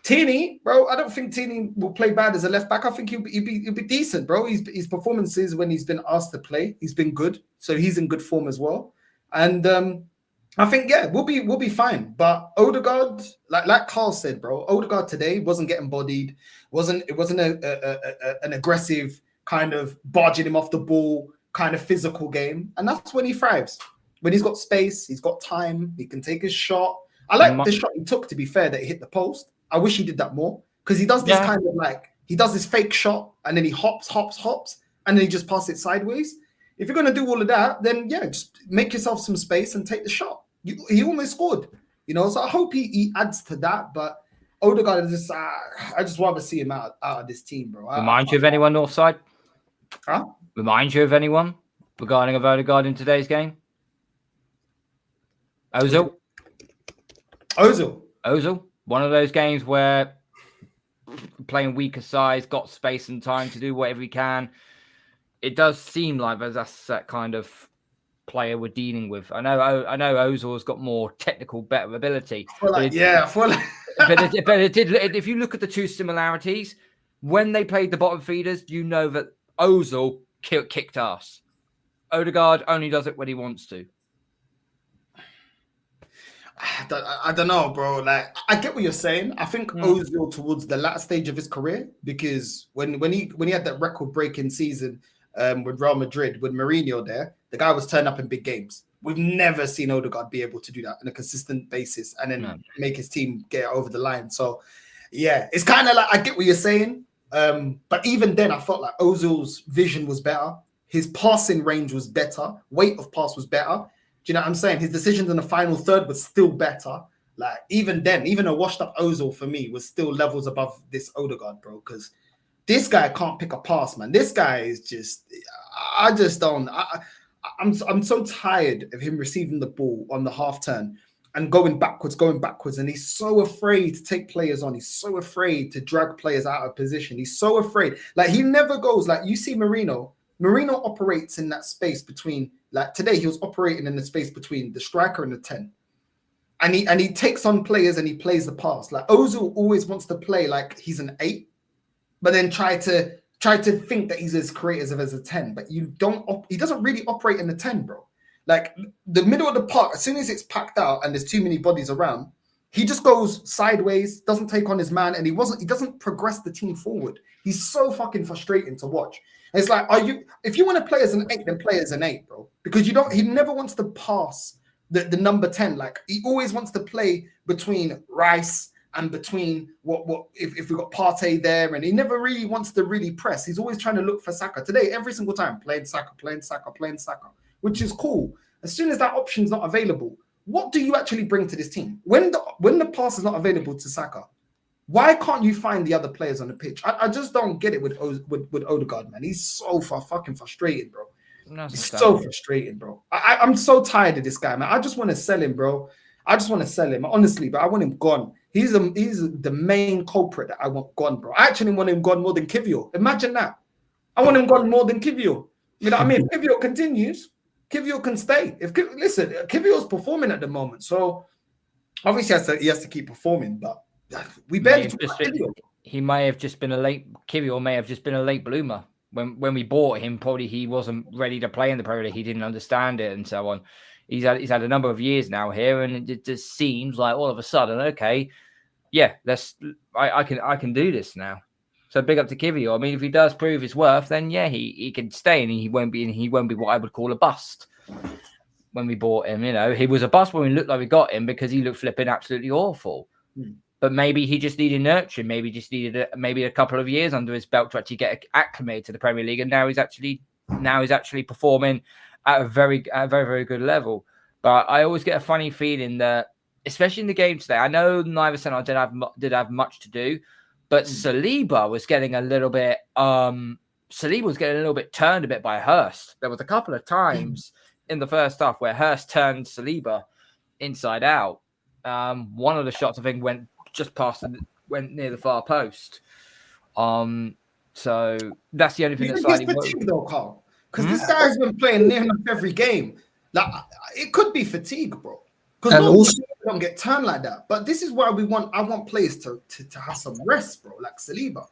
Tini, bro, I don't think Tini will play bad as a left back. I think he'll be decent, bro. His performances when he's been asked to play, he's been good. So he's in good form as well. And I think, yeah, we'll be fine. But Odegaard, like Carl said, bro, Odegaard today wasn't getting bodied. It wasn't an aggressive kind of barging him off the ball kind of physical game. And that's when he thrives. When he's got space, he's got time, he can take his shot. I like the shot he took, to be fair, that he hit the post. I wish he did that more because he does this kind of like, he does this fake shot and then he hops, and then he just passes it sideways. If you're going to do all of that, then yeah, just make yourself some space and take the shot. He almost scored, you know, so I hope he adds to that. But Odegaard is just, I just rather see him out of this team, bro. Remind you of anyone, Northside? Huh? Remind you of anyone regarding Odegaard in today's game? Ozil. One of those games where playing weaker sides, got space and time to do whatever he can. It does seem like that's that kind of player we're dealing with. I know Ozil's got more technical, better ability. But it did. If you look at the two similarities, when they played the bottom feeders, you know that Ozil kicked ass. Odegaard only does it when he wants to. I don't know, bro. Like, I get what you're saying. I think Ozil towards the latter stage of his career, because when he had that record-breaking season with Real Madrid, with Mourinho there, the guy was turning up in big games. We've never seen Odegaard be able to do that on a consistent basis and then make his team get over the line. So, yeah, it's kind of like, I get what you're saying. But even then, I felt like Ozil's vision was better. His passing range was better. Weight of pass was better. Do you know what I'm saying? His decisions in the final third was still better. Like, even then, even a washed-up Ozil for me was still levels above this Odegaard, bro, because this guy can't pick a pass, man. This guy is just... I just don't... I'm so tired of him receiving the ball on the half turn and going backwards, and he's so afraid to take players on. He's so afraid to drag players out of position. He's so afraid. Like, he never goes... Like, you see Mourinho operates in that space between... Like today, he was operating in the space between the striker and the 10. And he takes on players and he plays the pass. Like Ozil always wants to play like he's an 8, but then try to think that he's as creative as a 10. But he doesn't really operate in the 10, bro. Like the middle of the park, as soon as it's packed out and there's too many bodies around, he just goes sideways, doesn't take on his man, and he doesn't progress the team forward. He's so fucking frustrating to watch. And it's like, if you want to play as an 8, then play as an 8, bro. Because he never wants to pass the number 10. Like he always wants to play between Rice and between if we got Partey there, and he never really wants to really press. He's always trying to look for Saka. Today, every single time, playing Saka, which is cool. As soon as that option's not available, what do you actually bring to this team? When the pass is not available to Saka, why can't you find the other players on the pitch? I just don't get it with Odegaard, man. He's so fucking frustrating, bro. He's so frustrating, bro. I'm so tired of this guy, man. I just want to sell him, bro. I just want to sell him, honestly, but I want him gone. He's the main culprit that I want gone, bro. I actually want him gone more than Kiwior. Imagine that. I want him gone more than Kiwior. You know what I mean? If Kiwior continues, Kiwior can stay. Listen, Kiwior's performing at the moment, so obviously he has to keep performing, but we barely talk about Kiwior. He may have just been Kiwior may have just been a late bloomer. When we bought him, probably he wasn't ready to play in the Premier League. He didn't understand it and so on. He's had a number of years now here, and it just seems like all of a sudden, okay, yeah, I can do this now. So big up to Kiwior. I mean, if he does prove his worth, then yeah, he can stay, and he won't be what I would call a bust. When we bought him, you know, he was a bust when we looked like we got him because he looked flipping absolutely awful. but maybe he just needed nurturing. Maybe just needed maybe a couple of years under his belt to actually get acclimated to the Premier League, and now he's actually performing at a very very good level. But I always get a funny feeling that, especially in the game today, I know neither centre did have much to do, but Saliba was getting a little bit turned a bit by Hurst. There was a couple of times in the first half where Hurst turned Saliba inside out. One of the shots I think went near the far post. So that's the only thing that's slightly fatigue though, Carl, because this guy's been playing near enough every game. Like, it could be fatigue, bro. Because also don't get turned like that. But this is why I want players to have some rest, bro. Like Saliba.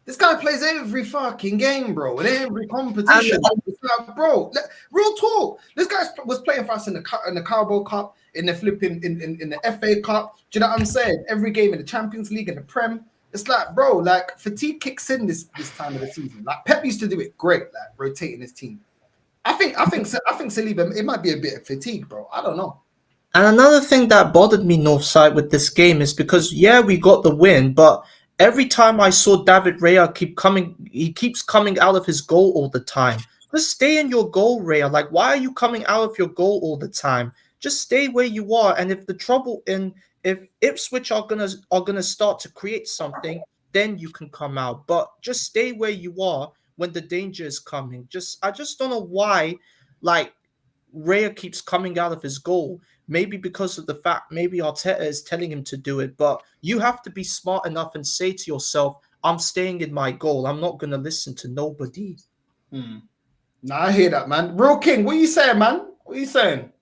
This guy plays every fucking game, bro, in every competition. It's like, bro, real talk. This guy was playing for us in the Carabao Cup, in the flipping in the FA Cup. Do you know what I'm saying? Every game in the Champions League and the Prem. It's like, bro, like fatigue kicks in this time of the season. Like Pep used to do it great, like rotating his team. I think Saliba, it might be a bit of fatigue, bro. I don't know. And another thing that bothered me, Northside, with this game is because, yeah, we got the win, but every time I saw David Raya keeps coming out of his goal all the time. Just stay in your goal, Raya. Like, why are you coming out of your goal all the time? Just stay where you are. And if Ipswich are gonna start to create something, then you can come out. But just stay where you are when the danger is coming. I just don't know why, like, Raya keeps coming out of his goal. Maybe because of the fact maybe Arteta is telling him to do it, but you have to be smart enough and say to yourself, I'm staying in my goal. I'm not going to listen to nobody. Nah, I hear that, man. Real King, what are you saying, man? What are you saying?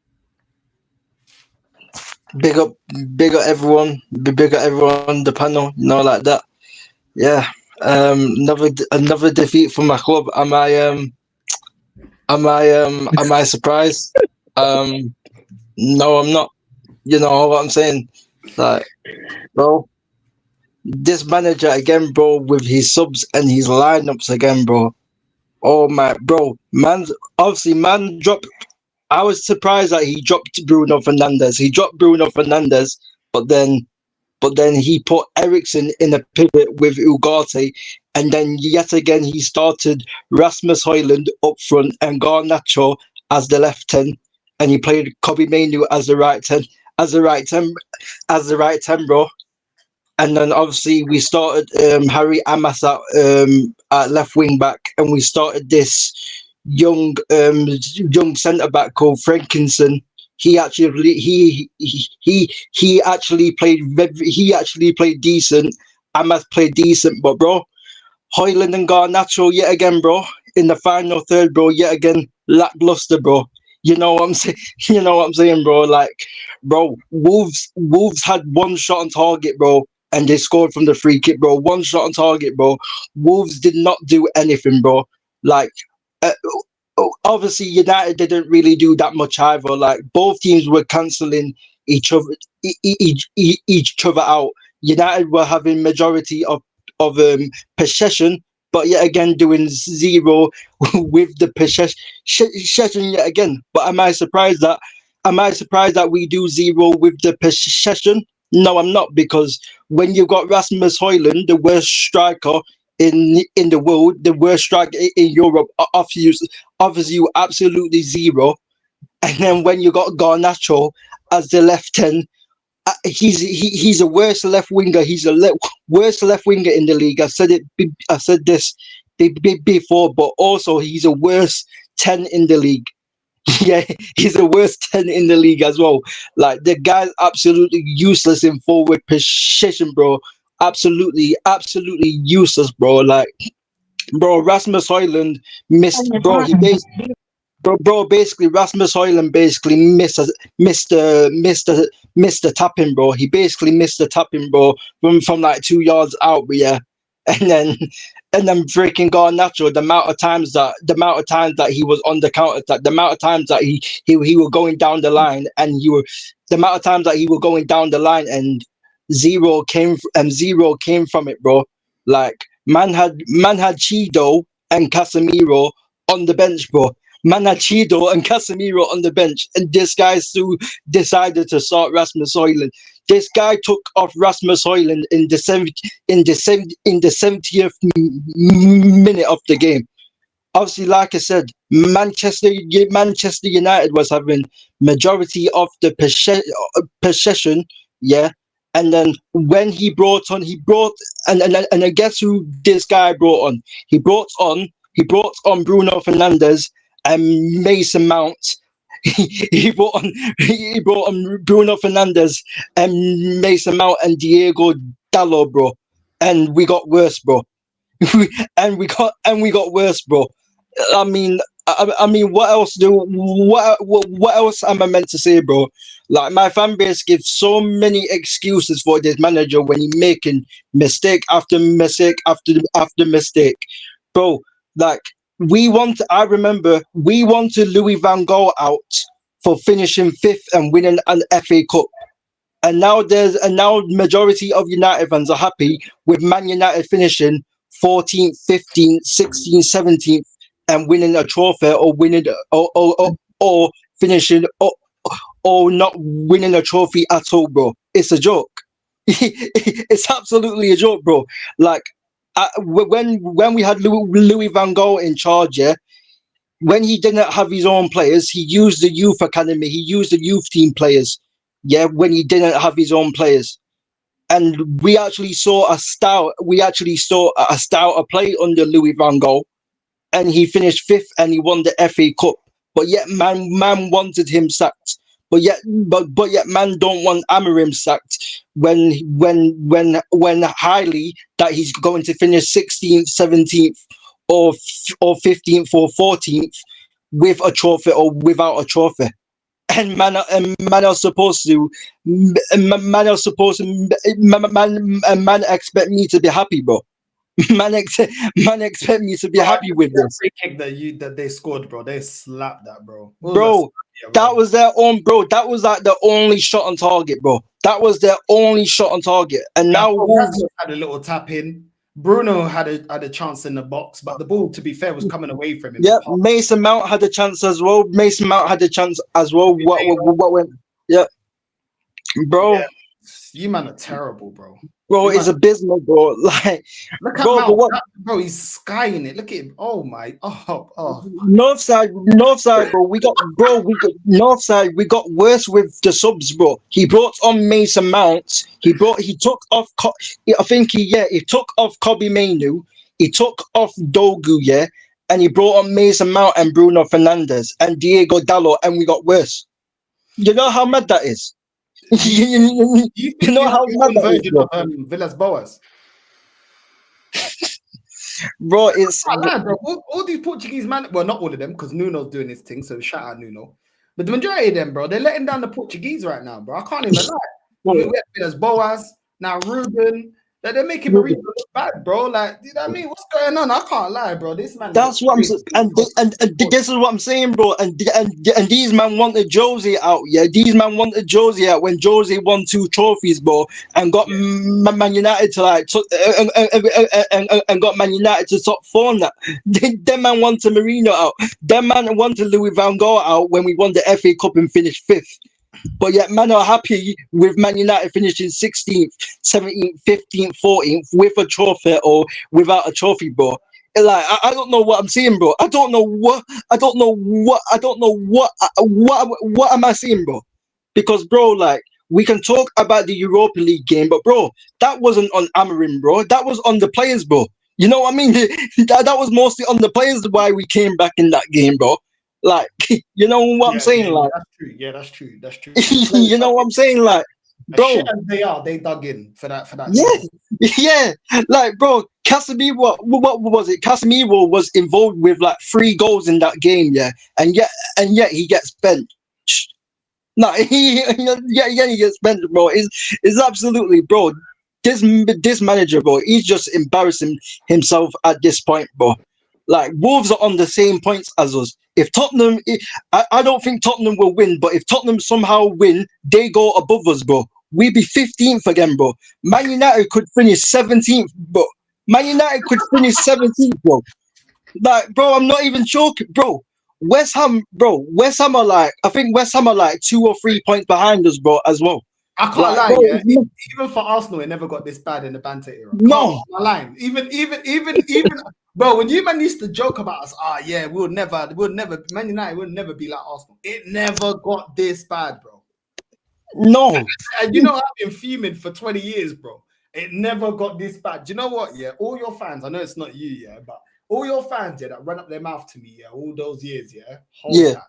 Big up everyone. Big up everyone, the panel, like that. Yeah. Another defeat for my club. Am I surprised? No, I'm not. You know what I'm saying? Like, bro, this manager again, bro, with his subs and his lineups again, bro. Oh my, bro, man dropped. I was surprised that he dropped Bruno Fernandes. But then he put Ericsson in a pivot with Ugarte, and then yet again he started Rasmus Højlund up front and Garnacho as the left 10, and he played Kobe Mainoo as the right 10, bro. And then obviously we started Harry Amas at left wing back, and we started this young centre back called Frankinson. He actually played decent. Amas played decent, but bro, Højlund and Garnacho yet again, bro, in the final third, bro, yet again lackluster, bro. You know what I'm saying? You know what I'm saying, bro? Like, bro, Wolves had one shot on target, bro, and they scored from the free kick, bro. One shot on target, bro. Wolves did not do anything, bro. Like, obviously United didn't really do that much either. Like, both teams were cancelling each other out. United were having majority of possession, but yet again doing zero with the possession yet again. But am I surprised that we do zero with the possession? No, I'm not, because when you've got Rasmus Højlund, the worst striker in the world, the worst striker in Europe, offers you absolutely zero. And then when you got Garnacho as the left 10, he's a worse left winger. He's a worst left winger in the league. I said this before, but also he's a worst 10 in the league. Yeah, he's the worst 10 in the league as well. Like, the guy's absolutely useless in forward position, bro. Absolutely useless, bro. Like, bro, Rasmus Højlund missed, bro. Basically, Rasmus Højlund basically missed the tapping, bro. He basically missed the tapping, bro, from like 2 yards out, but yeah. And then freaking Garnacho, the amount of times that he was on the counter attack, the amount of times that he was going down the line, and zero came from it, bro. Like, man had Chido and Casemiro on the bench, bro. Man had Chido and Casemiro on the bench, and this guy still decided to start Rasmus Højlund. This guy took off Rasmus Højlund in the 70th minute of the game. Obviously, like I said, Manchester United was having majority of the possession, yeah. And then when he brought and I guess who this guy brought on? He brought on Bruno Fernandes and Mason Mount. He brought on Bruno Fernandes and Mason Mount and Diego Dallo, bro. And we got worse, bro. and we got worse, bro. I mean, what else am I meant to say, bro? Like, my fan base gives so many excuses for this manager when he making mistake after mistake after mistake, bro. Like, I remember we wanted Louis van Gaal out for finishing 5th and winning an FA Cup. And now majority of United fans are happy with Man United finishing 14th, 15th, 16th, 17th and winning a trophy, or winning or finishing or not winning a trophy at all, bro. It's a joke. It's absolutely a joke, bro. Like, when we had Louis van Gaal in charge, yeah, when he didn't have his own players, he used the youth academy, he used the youth team players, yeah, when he didn't have his own players. And we actually saw a style of play under Louis van Gaal, and he finished 5th and he won the FA Cup. But yet man wanted him sacked. But yet man don't want Amorim sacked when highly that he's going to finish 16th, 17th or 15th or 14th with a trophy or without a trophy. And man are supposed to expect me to be happy, bro. Man expect me to be happy with this. Free kick that they scored, bro. They slapped that, bro. That was their own, bro. That was like the only shot on target, bro. That was their only shot on target. And now Wolves had a little tap in. Bruno had a chance in the box, but the ball, to be fair, was coming away from him. Yeah, Mason Mount had a chance as well. What went? Yeah, bro. Yeah. You man are terrible, bro. Bro, it's abysmal, bro. Like, look at Mount. Bro, he's skying it. Look at him. Oh my. Oh. Northside, bro. We got Northside. We got worse with the subs, bro. He brought on Mason Mount. He took off. He took off Kobe Mainu. He took off Dogu, yeah, and he brought on Mason Mount and Bruno Fernandes and Diego Dallo, and we got worse. You know how mad that is. You know how mad that is, bro? Villas Boas. Bro, it's bro. All these Portuguese man, well, not all of them, because Nuno's doing his thing, so shout out Nuno. But the majority of them, bro, they're letting down the Portuguese right now, bro. I can't even lie. We have Villas Boas, now Ruben. Like, they're making Marino look bad, bro. Like, you know what I mean? What's going on? I can't lie, bro. This man. That's what I'm saying, and this is what I'm saying, bro. And these man wanted Josie out, yeah. These man wanted Josie out when Josie won 2 trophies, bro, and got Man United to and got Man United to top 4 now. Them man wanted Marino out. Them man wanted Louis van Gaal out when we won the FA Cup and finished 5th. But yet, man are happy with Man United finishing 16th, 17th, 15th, 14th with a trophy or without a trophy, bro. Like, I don't know what I'm seeing, bro. I don't know what am I seeing, bro? Because, bro, like, we can talk about the Europa League game, but, bro, that wasn't on Amorim, bro. That was on the players, bro. You know what I mean? That was mostly on the players why we came back in that game, bro. Like, you know what I'm saying? Like, that's true. Yeah, that's true. That's true. You know what I'm saying? Like, bro, as shit as they dug in for that. Yeah. Like, bro, Casemiro, what was it? Casemiro was involved with like 3 goals in that game, yeah, and yet he gets benched. No, he gets benched, bro. It's absolutely, bro. This manager, bro, he's just embarrassing himself at this point, bro. Like, Wolves are on the same points as us. If Tottenham, I don't think Tottenham will win, but if Tottenham somehow win, they go above us, bro. We be 15th again, bro. Man United could finish 17th, bro. Man United could finish 17th, bro. Like, bro, I'm not even joking, bro. West Ham are like, I think West Ham are like 2 or 3 points behind us, bro, as well. I can't Like, lie, bro, yeah. Even for Arsenal, it never got this bad in the banter era. No. Can't lie. Even, bro. When you man used to joke about us, yeah, we'll never, Man United will never be like Arsenal. It never got this bad, bro. No. And you know, I've been fuming for 20 years, bro. It never got this bad. Do you know what? Yeah, all your fans. I know it's not you, yeah, but all your fans, yeah, that run up their mouth to me, yeah, all those years, yeah, hold that.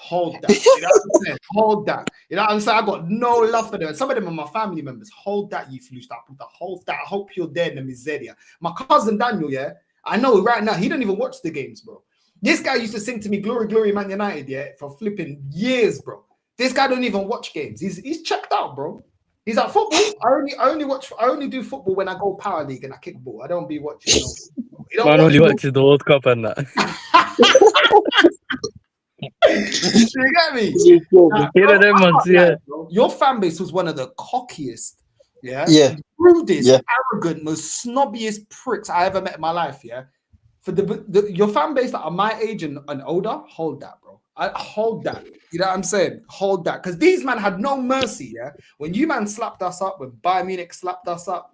Hold that. You know what I'm saying? Hold that. You know what I'm saying? I got no love for them. Some of them are my family members. Hold that, you flu stop. Hold that. I hope you're there in the miseria. My cousin Daniel, yeah, I know right now, he don't even watch the games, bro. This guy used to sing to me, Glory, Glory, Man United, yeah, for flipping years, bro. This guy don't even watch games. He's checked out, bro. He's like, football. I only do football when I go power league and I kick ball. I don't be watching. Man only watches the World Cup and that. You get me? Your fan base was one of the cockiest, rudest, arrogant, most snobbiest pricks I ever met in my life. Yeah, for your fan base that are my age and older, hold that, bro. I hold that. You know what I'm saying? Hold that, because these man had no mercy. Yeah, when you man slapped us up, when Bayern Munich slapped us up.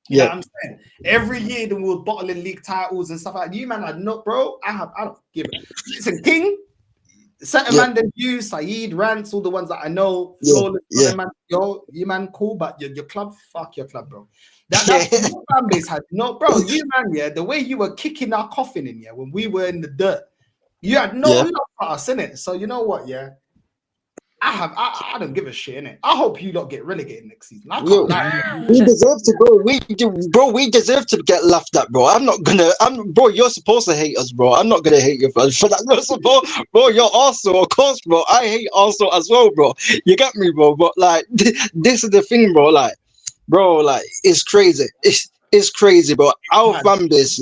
You know what I'm saying? Every year, then we were bottling league titles and stuff like that. You man had no, bro. I don't give it. Listen, King. Certain man than you, Saeed, Rance, all the ones that I know, flawless, man, yo, you man cool, but your club, fuck your club, bro. That your fan base had no, bro. You man, yeah, the way you were kicking our coffin in, yeah, when we were in the dirt, you had no love for us, innit? So you know what, yeah, I don't give a shit, innit? I hope you don't get relegated next season. I can't lie. We deserve to, bro. We deserve to get laughed at, bro. Bro, you're supposed to hate us, bro. I'm not gonna hate you for that. Bro, you're Arsenal, of course, bro. I hate Arsenal as well, bro. You get me, bro? But like, this is the thing, bro. Like, it's crazy. It's crazy, bro. Our fan base,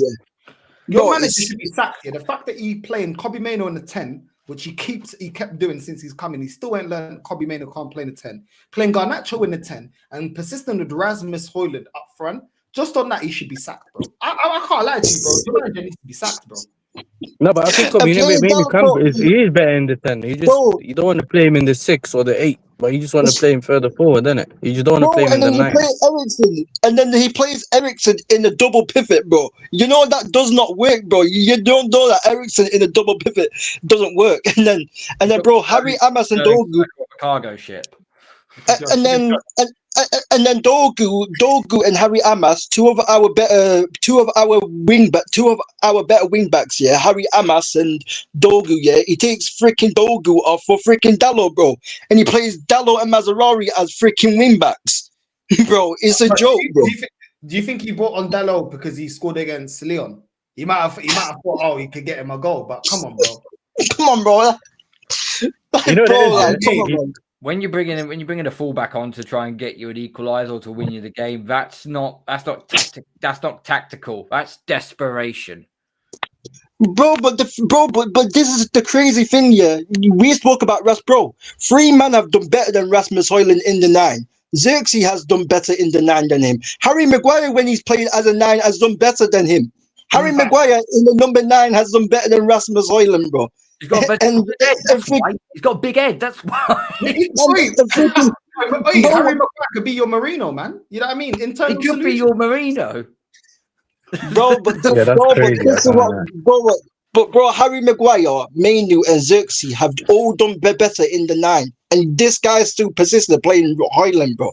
Your manager should be sacked. Yeah, the fact that he playing Kobe Mainoo in the 10, which he kept doing since he's coming, he still ain't learned Kobe Mainoo can't play in the 10. Playing Garnacho in the 10 and persistent with Rasmus Højlund up front. Just on that, he should be sacked, bro. I can't lie to you, bro. Your manager needs to be sacked, bro. No, but I think Kobe he is better in the 10. You don't want to play him in the 6 or the 8, but you just want to play him further forward, don't it? You just don't want to play him in the 9. And then he plays Eriksen in a double pivot, bro. You know that does not work, bro. You don't know that Eriksen in a double pivot doesn't work. And then, bro, Harry Amas and Dogu, cargo ship. And then Dogu and Harry Amas, two of our better wing backs, yeah. Harry Amas and Dogu, yeah. He takes freaking Dogu off for freaking Dalot, bro, and he plays Dalot and Mazzarari as freaking wing backs, bro. It's a joke, bro. Do you think he brought on Dalot because he scored against Leon? He might have thought, he could get him a goal, but come on, bro. You know that when you bring in a fullback on to try and get you an equaliser or to win you the game, that's not tactical. That's desperation. Bro, but this is the crazy thing, yeah. We spoke about bro. 3 men have done better than Rasmus Højlund in the 9. Xerxes has done better in the 9 than him. Harry Maguire, when he's played as a 9, has done better than him. Harry Maguire in the number 9 has done better than Rasmus Højlund, bro. He's got a big head. That's why. Harry Maguire could be your Marino, man. You know what I mean? In terms, he could be your Marino, bro. Bro, Harry Maguire, Mainoo, and Xerxes have all done better in the 9, and this guy still persistent playing Højlund, bro.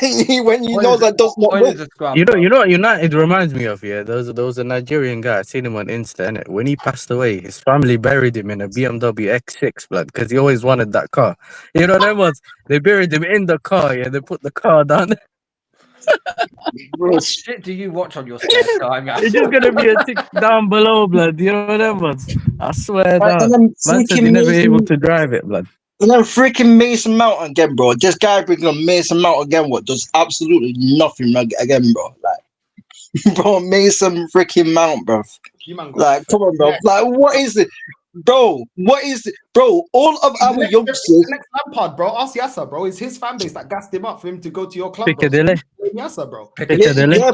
When you know that does not work. You know what United reminds me of, there was a Nigerian guy, I seen him on Insta, innit? When he passed away, his family buried him in a BMW X6, blood, because he always wanted that car. You know them ones? They buried him in the car, they put the car down there. What shit do you watch on your spare time? It's just gonna be a tick down below, blood. You know them ones? I swear down. Man said you're never able to drive it, blood. And then freaking Mason Mount again, bro. This guy bringing on Mason Mount again, what does absolutely nothing again, bro. Like, bro, Mason freaking Mount, bro. Like, come on, bro. Like, what is it? Bro, what is it? Bro, all of our youngsters. Next Lampard, bro. Ask Yasser, bro. It's his fan base that gassed him up for him to go to your club. Piccadilly. Yasser, bro. Piccadilly. Nah,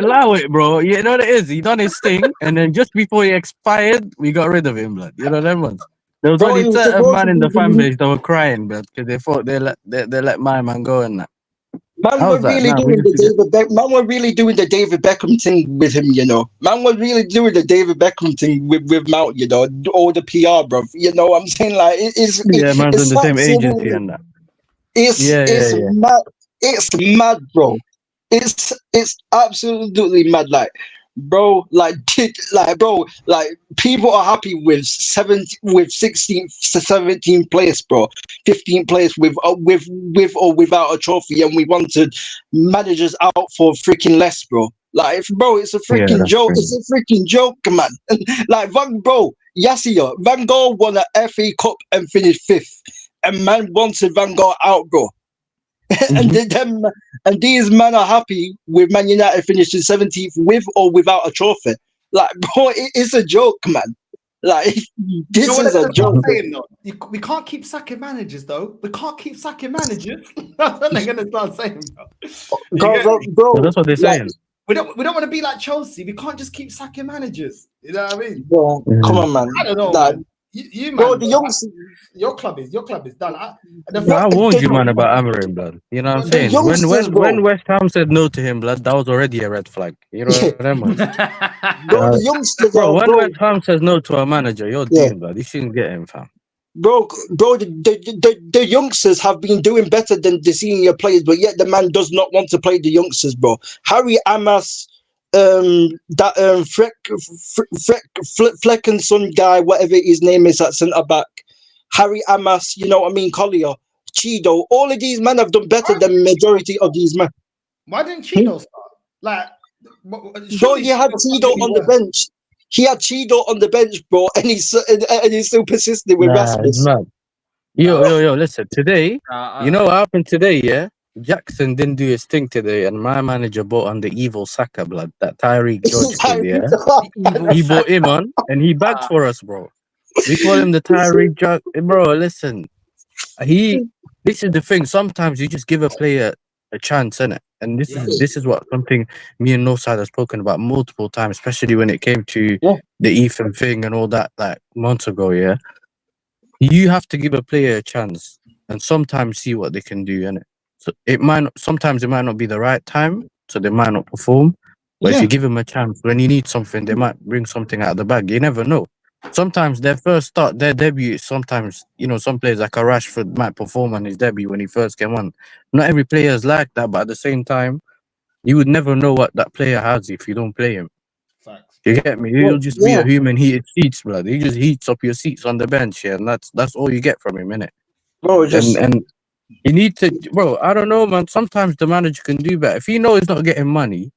allow it, bro. You know what it is? He done his thing, and then just before he expired, we got rid of him, blood. You know them ones? There was Bro, only it was certain supposed man to in be the fan base that were crying, bro, because they thought they let my man go and that. Man How's was that? really Nah, we doing need the to get. Man was really doing the David Beckham thing with him, you know. Man was really doing the David Beckham thing with Mount, you know, all the PR, bro. You know what I'm saying? Like Yeah, man's on it's the same agency absolutely and that. Yeah, yeah, it's yeah. mad. It's mad, bro. It's absolutely mad. Like, bro, like people are happy with 16th to 17th place, bro. 15th place with or without a trophy, and we wanted managers out for freaking less, bro. Like, bro, it's a Yeah, freaking that's joke. crazy. It's a freaking joke, man. Like bro, Yasia, Van Gaal won an FA Cup and finished 5th, and man wanted Van Gaal out, bro. and Mhm. them and these men are happy with Man United finishing 17th with or without a trophy. Like, bro, it's a joke, man. Like, You know this what is they're a gonna start joke. saying though? We can't keep sacking managers though. We can't keep sacking managers. That's what they're gonna start saying, bro. You Bro, get bro, me? Well, bro, that's what they're like, saying. We don't want to be like Chelsea. We can't just keep sacking managers. You know what I mean? bro, come Yeah. on, man. I don't know, Like, man. You bro, man, the bro, youngsters, your club is done. The No, bro, I fact that warned the, you, man, about Amarim, blood. You know what I'm the saying? When youngsters, when bro. when West Ham said no to him, blood, that was already a red flag. You know what I mean? Bro, the youngsters Bro, are, when bro. West Ham says no to a manager, you're Yeah. doomed, blood. You shouldn't get him, fam. Bro, the youngsters have been doing better than the senior players, but yet the man does not want to play the youngsters, bro. Harry Amas, that Fleckenson guy, whatever his name is at centre back, Harry Amas, you know what I mean, Collier, Chido, all of these men have done better than majority of these men. why didn't Hmm? Cheeto start? Like, Bro, surely he had Cheeto Chido can't be on the worse. bench. He had Chido on the bench, bro, and he's still persisting with Nah, it's Rasmus. mad. Nah, Yo, listen, today, you know uh, what happened today, yeah? Jackson didn't do his thing today, and my manager bought on the evil Saka, blood. That Tyreek George kid, yeah? the evil He bought him Saka. on, and he bags for us, bro. We call him the Tyreek George. Bro, listen, he. This is the thing. Sometimes you just give a player a chance, innit? And Yeah. this is what something me and Northside have spoken about multiple times, especially when it came to Yeah. the Ethan thing and all that, like months ago, yeah? You have to give a player a chance and sometimes see what they can do, innit? So sometimes it might not be the right time, so they might not perform. But if Yeah. you give them a chance when you need something, they might bring something out of the bag. You never know. Sometimes their first start, their debut, sometimes, some players like a Rashford might perform on his debut when he first came on. Not every player is like that, but at the same time, you would never know what that player has if you don't play him. facts. You get me? Well, He'll just be yeah. a human heated seats, blood. He just heats up your seats on the bench, yeah, and that's all you get from him, innit? Bro, And just and you need to, bro. I don't know, man. Sometimes the manager can do better. If you know he's not getting money,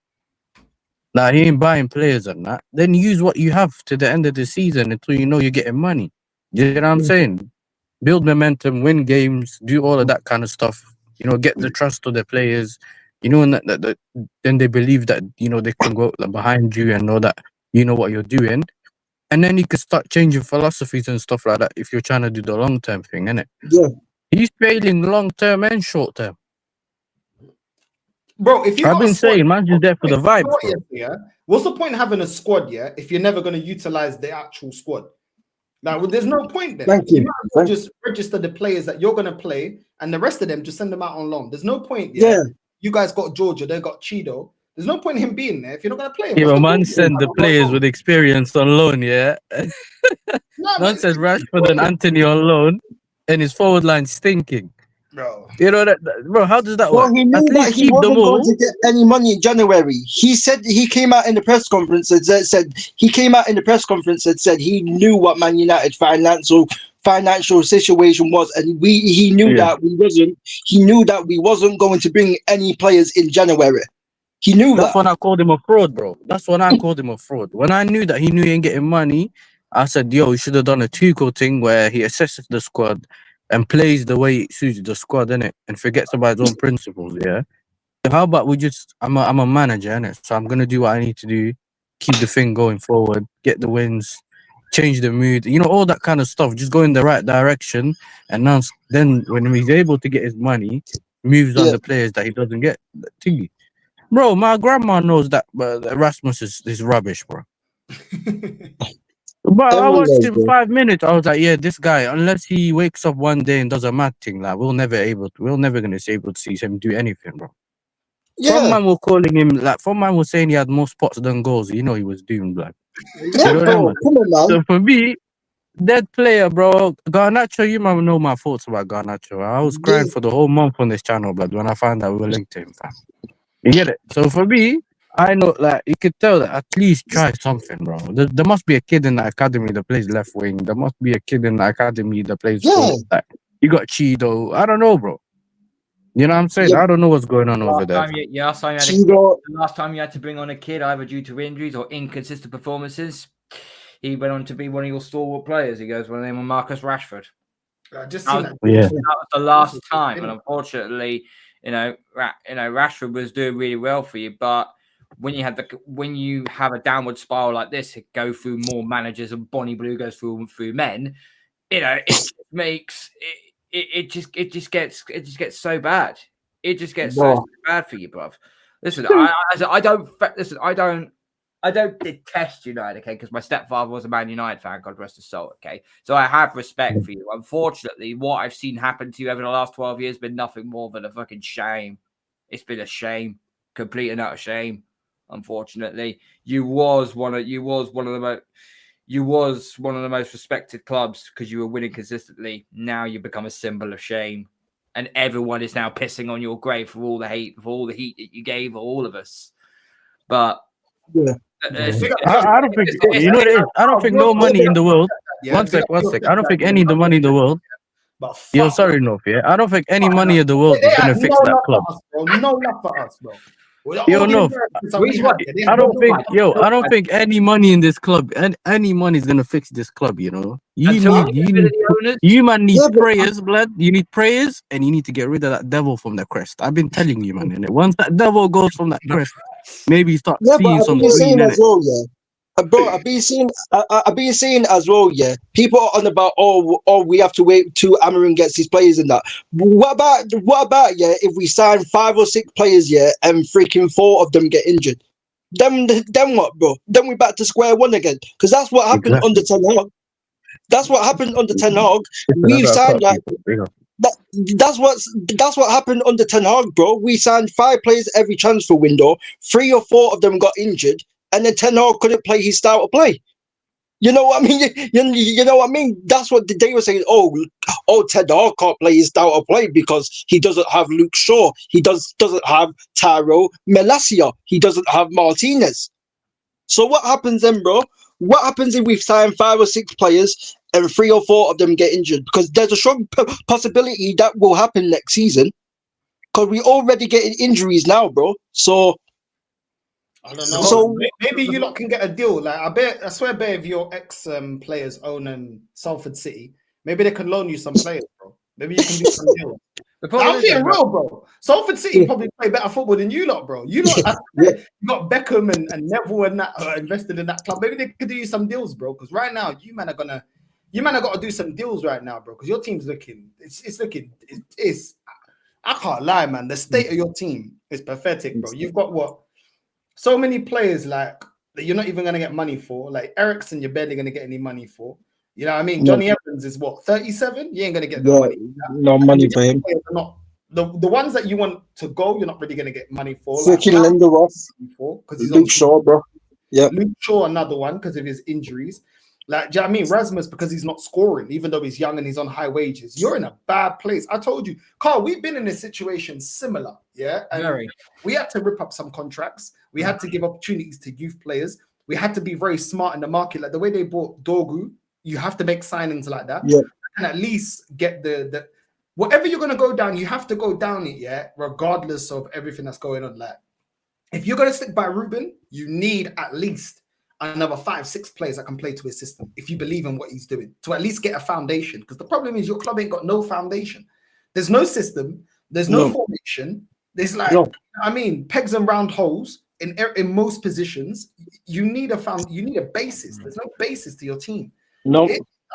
like he ain't buying players and that, then use what you have to the end of the season until you know you're getting money. You know what I'm saying? Build momentum, win games, do all of that kind of stuff. Get the trust of the players. And that then they believe that they can go behind you and know that you know what you're doing. And then you can start changing philosophies and stuff like that if you're trying to do the long term thing, innit? yeah. He's failing long term and short term. Bro, if you I've got a been squad, saying, man, just there for the you know vibes, what, bro. yeah? What's the point in having a squad, yeah, if you're never going to utilize the actual squad? Like, well, there's no point then. Thank You you. might as well just register the players that you're going to play, and the rest of them just send them out on loan. There's no point, yeah. Yeah. You guys got Georgia, they got Cheeto. There's no point in him being there if you're not going to play him. Yeah, What's but the man point? send the players with experience on loan, yeah. No, Man but said Rashford and Anthony on loan, and his forward line stinking. bro, You know bro? How does that Well, work? he At knew that least he keep them wasn't going all. to get any money in January. He said he came out in the press conference and said he came out in the press conference and said he knew what Man United financial situation was, and he knew Yeah, that we wasn't going to bring any players in January. He knew that's that. when I called him a fraud, bro. That's when I called him a fraud. When I knew that he knew he ain't getting money, I said, yo, he should have done a Tuchel thing where he assesses the squad and plays the way it suits the squad, innit? And forgets about his own principles, yeah? How about I'm a manager, innit? So I'm gonna do what I need to do, keep the thing going forward, get the wins, change the mood, all that kind of stuff. Just go in the right direction, and then when he's able to get his money, moves on Yeah. the players that he doesn't get. Thingy. Bro, my grandma knows that Erasmus is rubbish, bro. But I watched Everywhere, him bro. 5 minutes. I was like, yeah, this guy, unless he wakes up one day and does a mad thing, like we're never gonna be able to see him do anything, bro. Some Yeah, man were calling him like some man was saying he had more spots than goals. You know he was doomed, like you yeah, know that bro. man. Come on, man. So for me, that player, bro, Garnacho, you might know my thoughts about Garnacho. I was crying Yeah, for the whole month on this channel, but when I found out we were linked to him, fam. You get it? So for me, I know, like, you could tell that at least try something, bro. There must be a kid in the academy that plays left wing. There must be a kid in the academy that plays yeah, forward. Like, you got Cheeto. I don't know, bro. You know what I'm saying? yeah. I don't know what's going on over there. Last time you had to bring on a kid either due to injuries or inconsistent performances, he went on to be one of your stalwart players. He goes by the name of Marcus Rashford. I just That seen was, that. Yeah. that was the last time, and unfortunately, Rashford was doing really well for you, but when you have a downward spiral like this, it go through more managers and Bonnie Blue goes through men. It just makes it just gets so bad. It just gets so Bro. bad for you, bruv. Listen, I don't detest United, okay, because my stepfather was a Man United fan, God rest his soul, okay? So I have respect for you. Unfortunately, what I've seen happen to you over the last 12 years has been nothing more than a fucking shame. It's been a shame. Complete and utter shame. Unfortunately. You was one of the most respected clubs because you were winning consistently. Now you become a symbol of shame. And everyone is now pissing on your grave for all the heat that you gave all of us. But Yeah. I don't think you know what it is. I don't think no money in the world. One sec. I don't think any of the money in the world. But Yo, fuck, sorry, no, yeah. I don't think any money in the world they is gonna had fix no that love club. for us, bro. No love for us, bro. With Yo, all the no, Americans that we had, they I had don't no think, love. I don't think any money in this club and any money is gonna fix this club. You know, until you get rid of the owners, you man need Yeah, but prayers, blood. You need prayers, and you need to get rid of that devil from the crest. I've been telling you, man. Innit? Once that devil goes from that crest, maybe you start yeah, but seeing I've some been green saying in as it. well, yeah. Bro, I've been saying as well, yeah. People are on about, we have to wait till Amarin gets his players and that. What about, yeah, if we sign 5 or 6 players, yeah, and freaking 4 of them get injured? Then what, bro? Then we're back to square one again. Because that's what happened under Exactly. Ten Hag. That's what happened under Ten Hag. Listen, I We've gotta signed cut that. people. You know. That's what happened under Ten Hag, bro. We signed 5 players every transfer window. 3 or 4 of them got injured, and then Ten Hag couldn't play his style of play. You know what I mean? You know what I mean? That's what they were saying. Oh, Ten Hag can't play his style of play because he doesn't have Luke Shaw. He doesn't have Tyrell Malacia. He doesn't have Martinez. So what happens then, bro? What happens if we've signed 5 or 6 players and 3 or 4 of them get injured? Because there's a strong possibility that will happen next season. Because we already getting injuries now, bro. So I don't know. So- Maybe you lot can get a deal. Like I swear, if your ex players own Salford City, maybe they can loan you some players, bro. Maybe you can do some deals. the problem I'm is, being real, bro. Salford City Yeah. probably play better football than you lot, bro. You lot, Yeah. you got Beckham and Neville and that invested in that club. Maybe they could do you some deals, bro. Because right now, you man have got to do some deals right now, bro. Because your team's looking, it's. I can't lie, man. The state of your team is pathetic, bro. You've got what? So many players like that you're not even gonna get money for. Like Ericsson, you're barely gonna get any money for. You know what I mean? No. Johnny Evans is what 37. You ain't gonna get no Yeah, money. no money for him. Players are not the ones that you want to go. You're not really gonna get money for. Freaking Lindelof, because he's on Luke Shaw, bro. Yeah. Luke Shaw, another one because of his injuries. Like, do you know what I mean? Rasmus, because he's not scoring, even though he's young and he's on high wages. You're in a bad place. I told you, Carl, we've been in a situation similar. Yeah. And we had to rip up some contracts. We had to give opportunities to youth players. We had to be very smart in the market. Like the way they bought Dorgu, you have to make signings like that. Yeah. And at least get the whatever you're gonna go down, you have to go down it, yeah, regardless of everything that's going on. Like, if you're gonna stick by Ruben, you need at least another 5-6 players that can play to his system if you believe in what he's doing, to at least get a foundation. Because the problem is your club ain't got no foundation. There's no system, there's no formation. There's like, I mean, pegs and round holes in most positions. You need a basis. There's no basis to your team. No.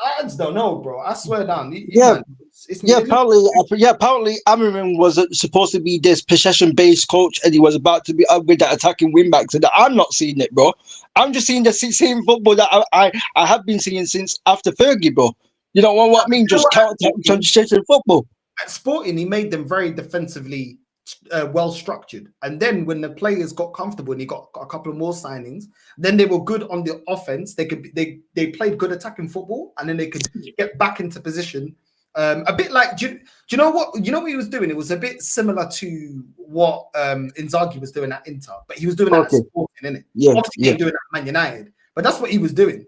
I just don't know, bro. I swear down. Yeah. Man, it's Apparently, Amarin was supposed to be this possession-based coach, and he was about to be up with that attacking wing-backs. And I'm not seeing it, bro. I'm just seeing the same football that I have been seeing since after Fergie, bro. You know what I mean? Just counter transition football. At Sporting, he made them very defensively well structured, and then when the players got comfortable and he got a couple of more signings, then they were good on the offense. They played good attacking football, and then they could get back into position. A bit like, do you know what he was doing? It was a bit similar to what Inzaghi was doing at Inter, but he was doing that at Sporting, innit? Yeah, obviously he was doing that at Man United, but that's what he was doing.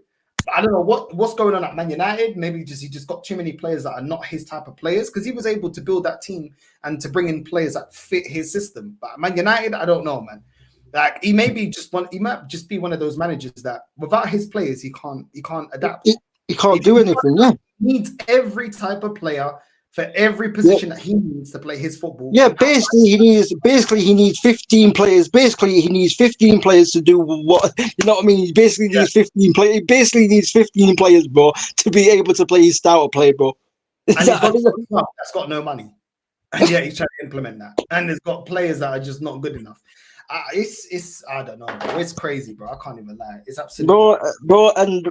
I don't know what's going on at Man United. Maybe he just got too many players that are not his type of players, because he was able to build that team and to bring in players that fit his system. But at Man United, I don't know, man. Like he might just be one of those managers that without his players he can't adapt. He can't do anything. Yeah, he needs every type of player for every position that he needs to play his football. Yeah, basically he needs 15 players. Basically, he needs 15 players to do what, you know what I mean? He basically needs 15 players. He basically needs 15 players, bro, to be able to play his style of play, bro. And he's got a club that's got no money. And yeah, he's trying to implement that. And there's got players that are just not good enough. It's I don't know, bro. It's crazy, bro. I can't even lie. It's absolutely and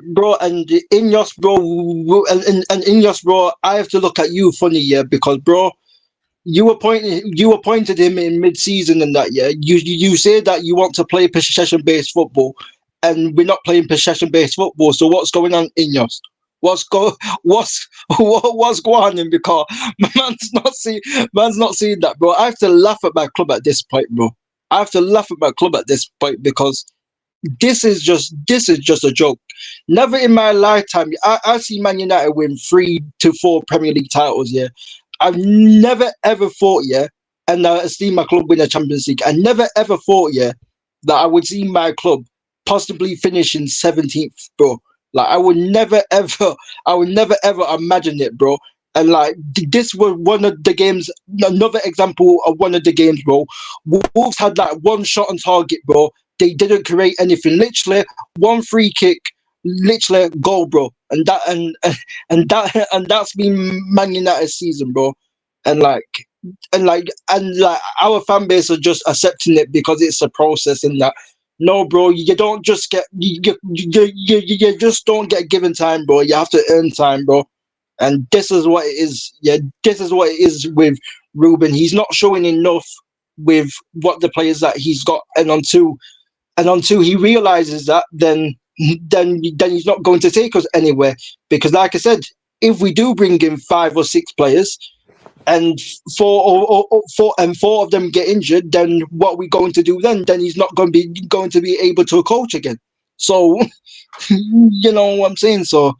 Ineos, bro, and Ineos, bro. I have to look at you funny, yeah, because, bro, you appointed him in mid-season and that, yeah. You say that you want to play possession-based football, and we're not playing possession-based football. So what's going on, Ineos? What's going on? Because man's not seeing that, bro. I have to laugh at my club at this point, bro. I have to laugh at my club at this point, because this is just a joke. Never in my lifetime, I see Man United win 3 to 4 Premier League titles. Yeah, I've never ever thought, yeah, and I see my club win the Champions League. I never ever thought, yeah, that I would see my club possibly finish in 17th, bro. Like I would never ever imagine it, bro. And like this was one of the games, another example of one of the games, bro. Wolves had like one shot on target, bro. They didn't create anything. Literally one free kick, literally goal, bro. And that's been Man United's season, bro. And our fan base are just accepting it because it's a process. And that, no, bro, you don't just get you just don't get given time, bro. You have to earn time, bro. And this is what it is. Yeah, this is what it is with Ruben. He's not showing enough with what the players that he's got, and until he realizes that, then he's not going to take us anywhere. Because, like I said, if we do bring in 5 or 6 players, and four of them get injured, then what are we going to do then? Then he's not going to be able to coach again. So, you know what I'm saying? So,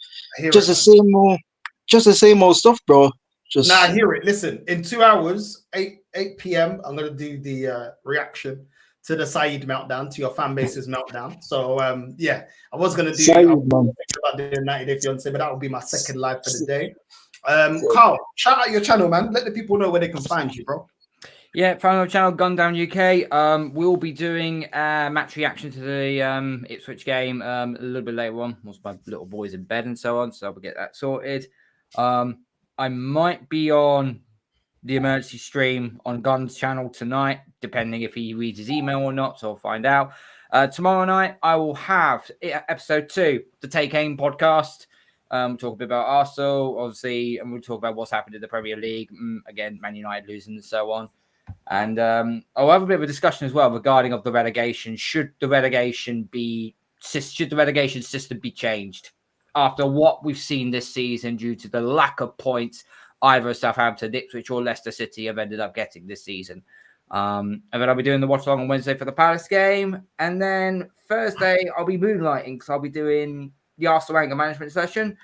just the same old stuff, bro. I hear it. Listen, in 2 hours, 8 p.m., I'm gonna do the reaction to the Saeed meltdown, to your fan base's meltdown. So yeah, I was gonna do about the United fiance, but that will be my second live for the day. Carl, shout out your channel, man. Let the people know where they can find you, bro. Yeah, find our channel, Gundown UK. We'll be doing match reaction to the Ipswich game a little bit later on. Once my little boy's in bed and so on, so we'll get that sorted. I might be on the emergency stream on Gun's channel tonight, depending if he reads his email or not, so I'll find out. Tomorrow night, I will have episode 2, the Take Aim podcast. Talk a bit about Arsenal, obviously, and we'll talk about what's happened in the Premier League. Again, Man United losing and so on. And I'll have a bit of a discussion as well regarding of the relegation. Should the relegation system be changed after what we've seen this season due to the lack of points either Southampton, Ipswich, or Leicester City have ended up getting this season? And then I'll be doing the watch along on Wednesday for the Palace game. And then Thursday, I'll be moonlighting because I'll be doing the Arsenal anger management session.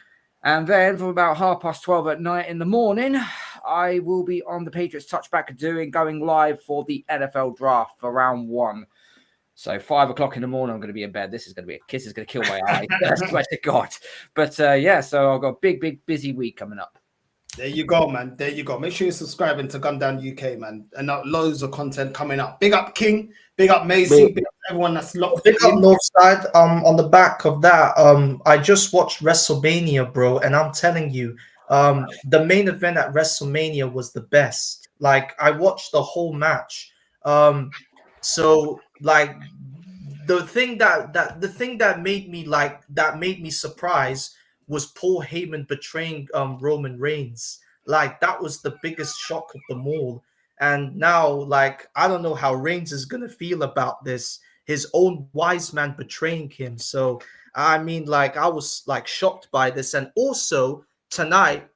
And then from about 12:30 at night in the morning, I will be on the Patriots Touchback going live for the NFL draft for round 1. So 5 o'clock in the morning, I'm going to be in bed. This is going to be a kiss. It's going to kill my eye. I swear to God. But yeah, so I've got a big, busy week coming up. There you go, man. There you go. Make sure you're subscribing to Gundown UK, man. And loads of content coming up. Big up King. Big up Macy. Big up everyone that's locked Big up in. Northside. On the back of that, I just watched WrestleMania, bro, and I'm telling you, the main event at WrestleMania was the best. Like, I watched the whole match. So like the thing that made me surprised was Paul Heyman betraying Roman Reigns. Like, that was the biggest shock of them all. And now, like, I don't know how Reigns is gonna feel about this, his own wise man betraying him. So I mean, like, I was like shocked by this. And also tonight,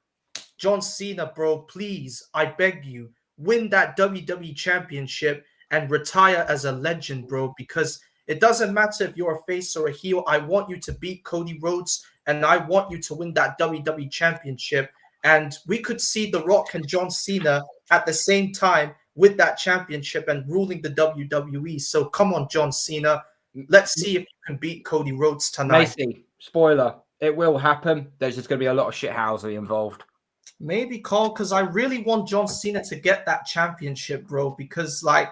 John Cena, bro, please, I beg you, win that WWE championship and retire as a legend, bro, because it doesn't matter if you're a face or a heel. I want you to beat Cody Rhodes, and I want you to win that WWE championship. And we could see The Rock and John Cena at the same time with that championship and ruling the WWE. So come on, John Cena. Let's see if you can beat Cody Rhodes tonight. Macy, spoiler, it will happen. There's just going to be a lot of shithousery involved. Maybe, Carl, because I really want John Cena to get that championship, bro, because I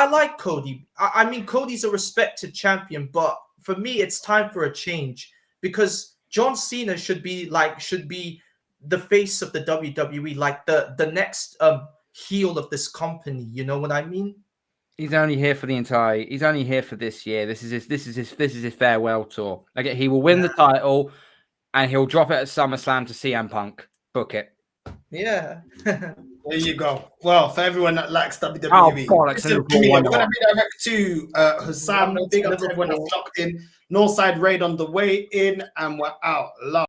like Cody. I mean, Cody's a respected champion, but for me, it's time for a change, because John Cena should be the face of the WWE, like the next heel of this company. You know what I mean? He's only here for He's only here for this year. This is his farewell tour. Okay, he will win the title, and he'll drop it at SummerSlam to CM Punk. Book it. Yeah. There you go. Well, for everyone that likes WWE, bollocks, listen to me. We're going to be direct to Hussam. Big up to everyone that's locked in. Northside raid on the way in, and we're out. Love.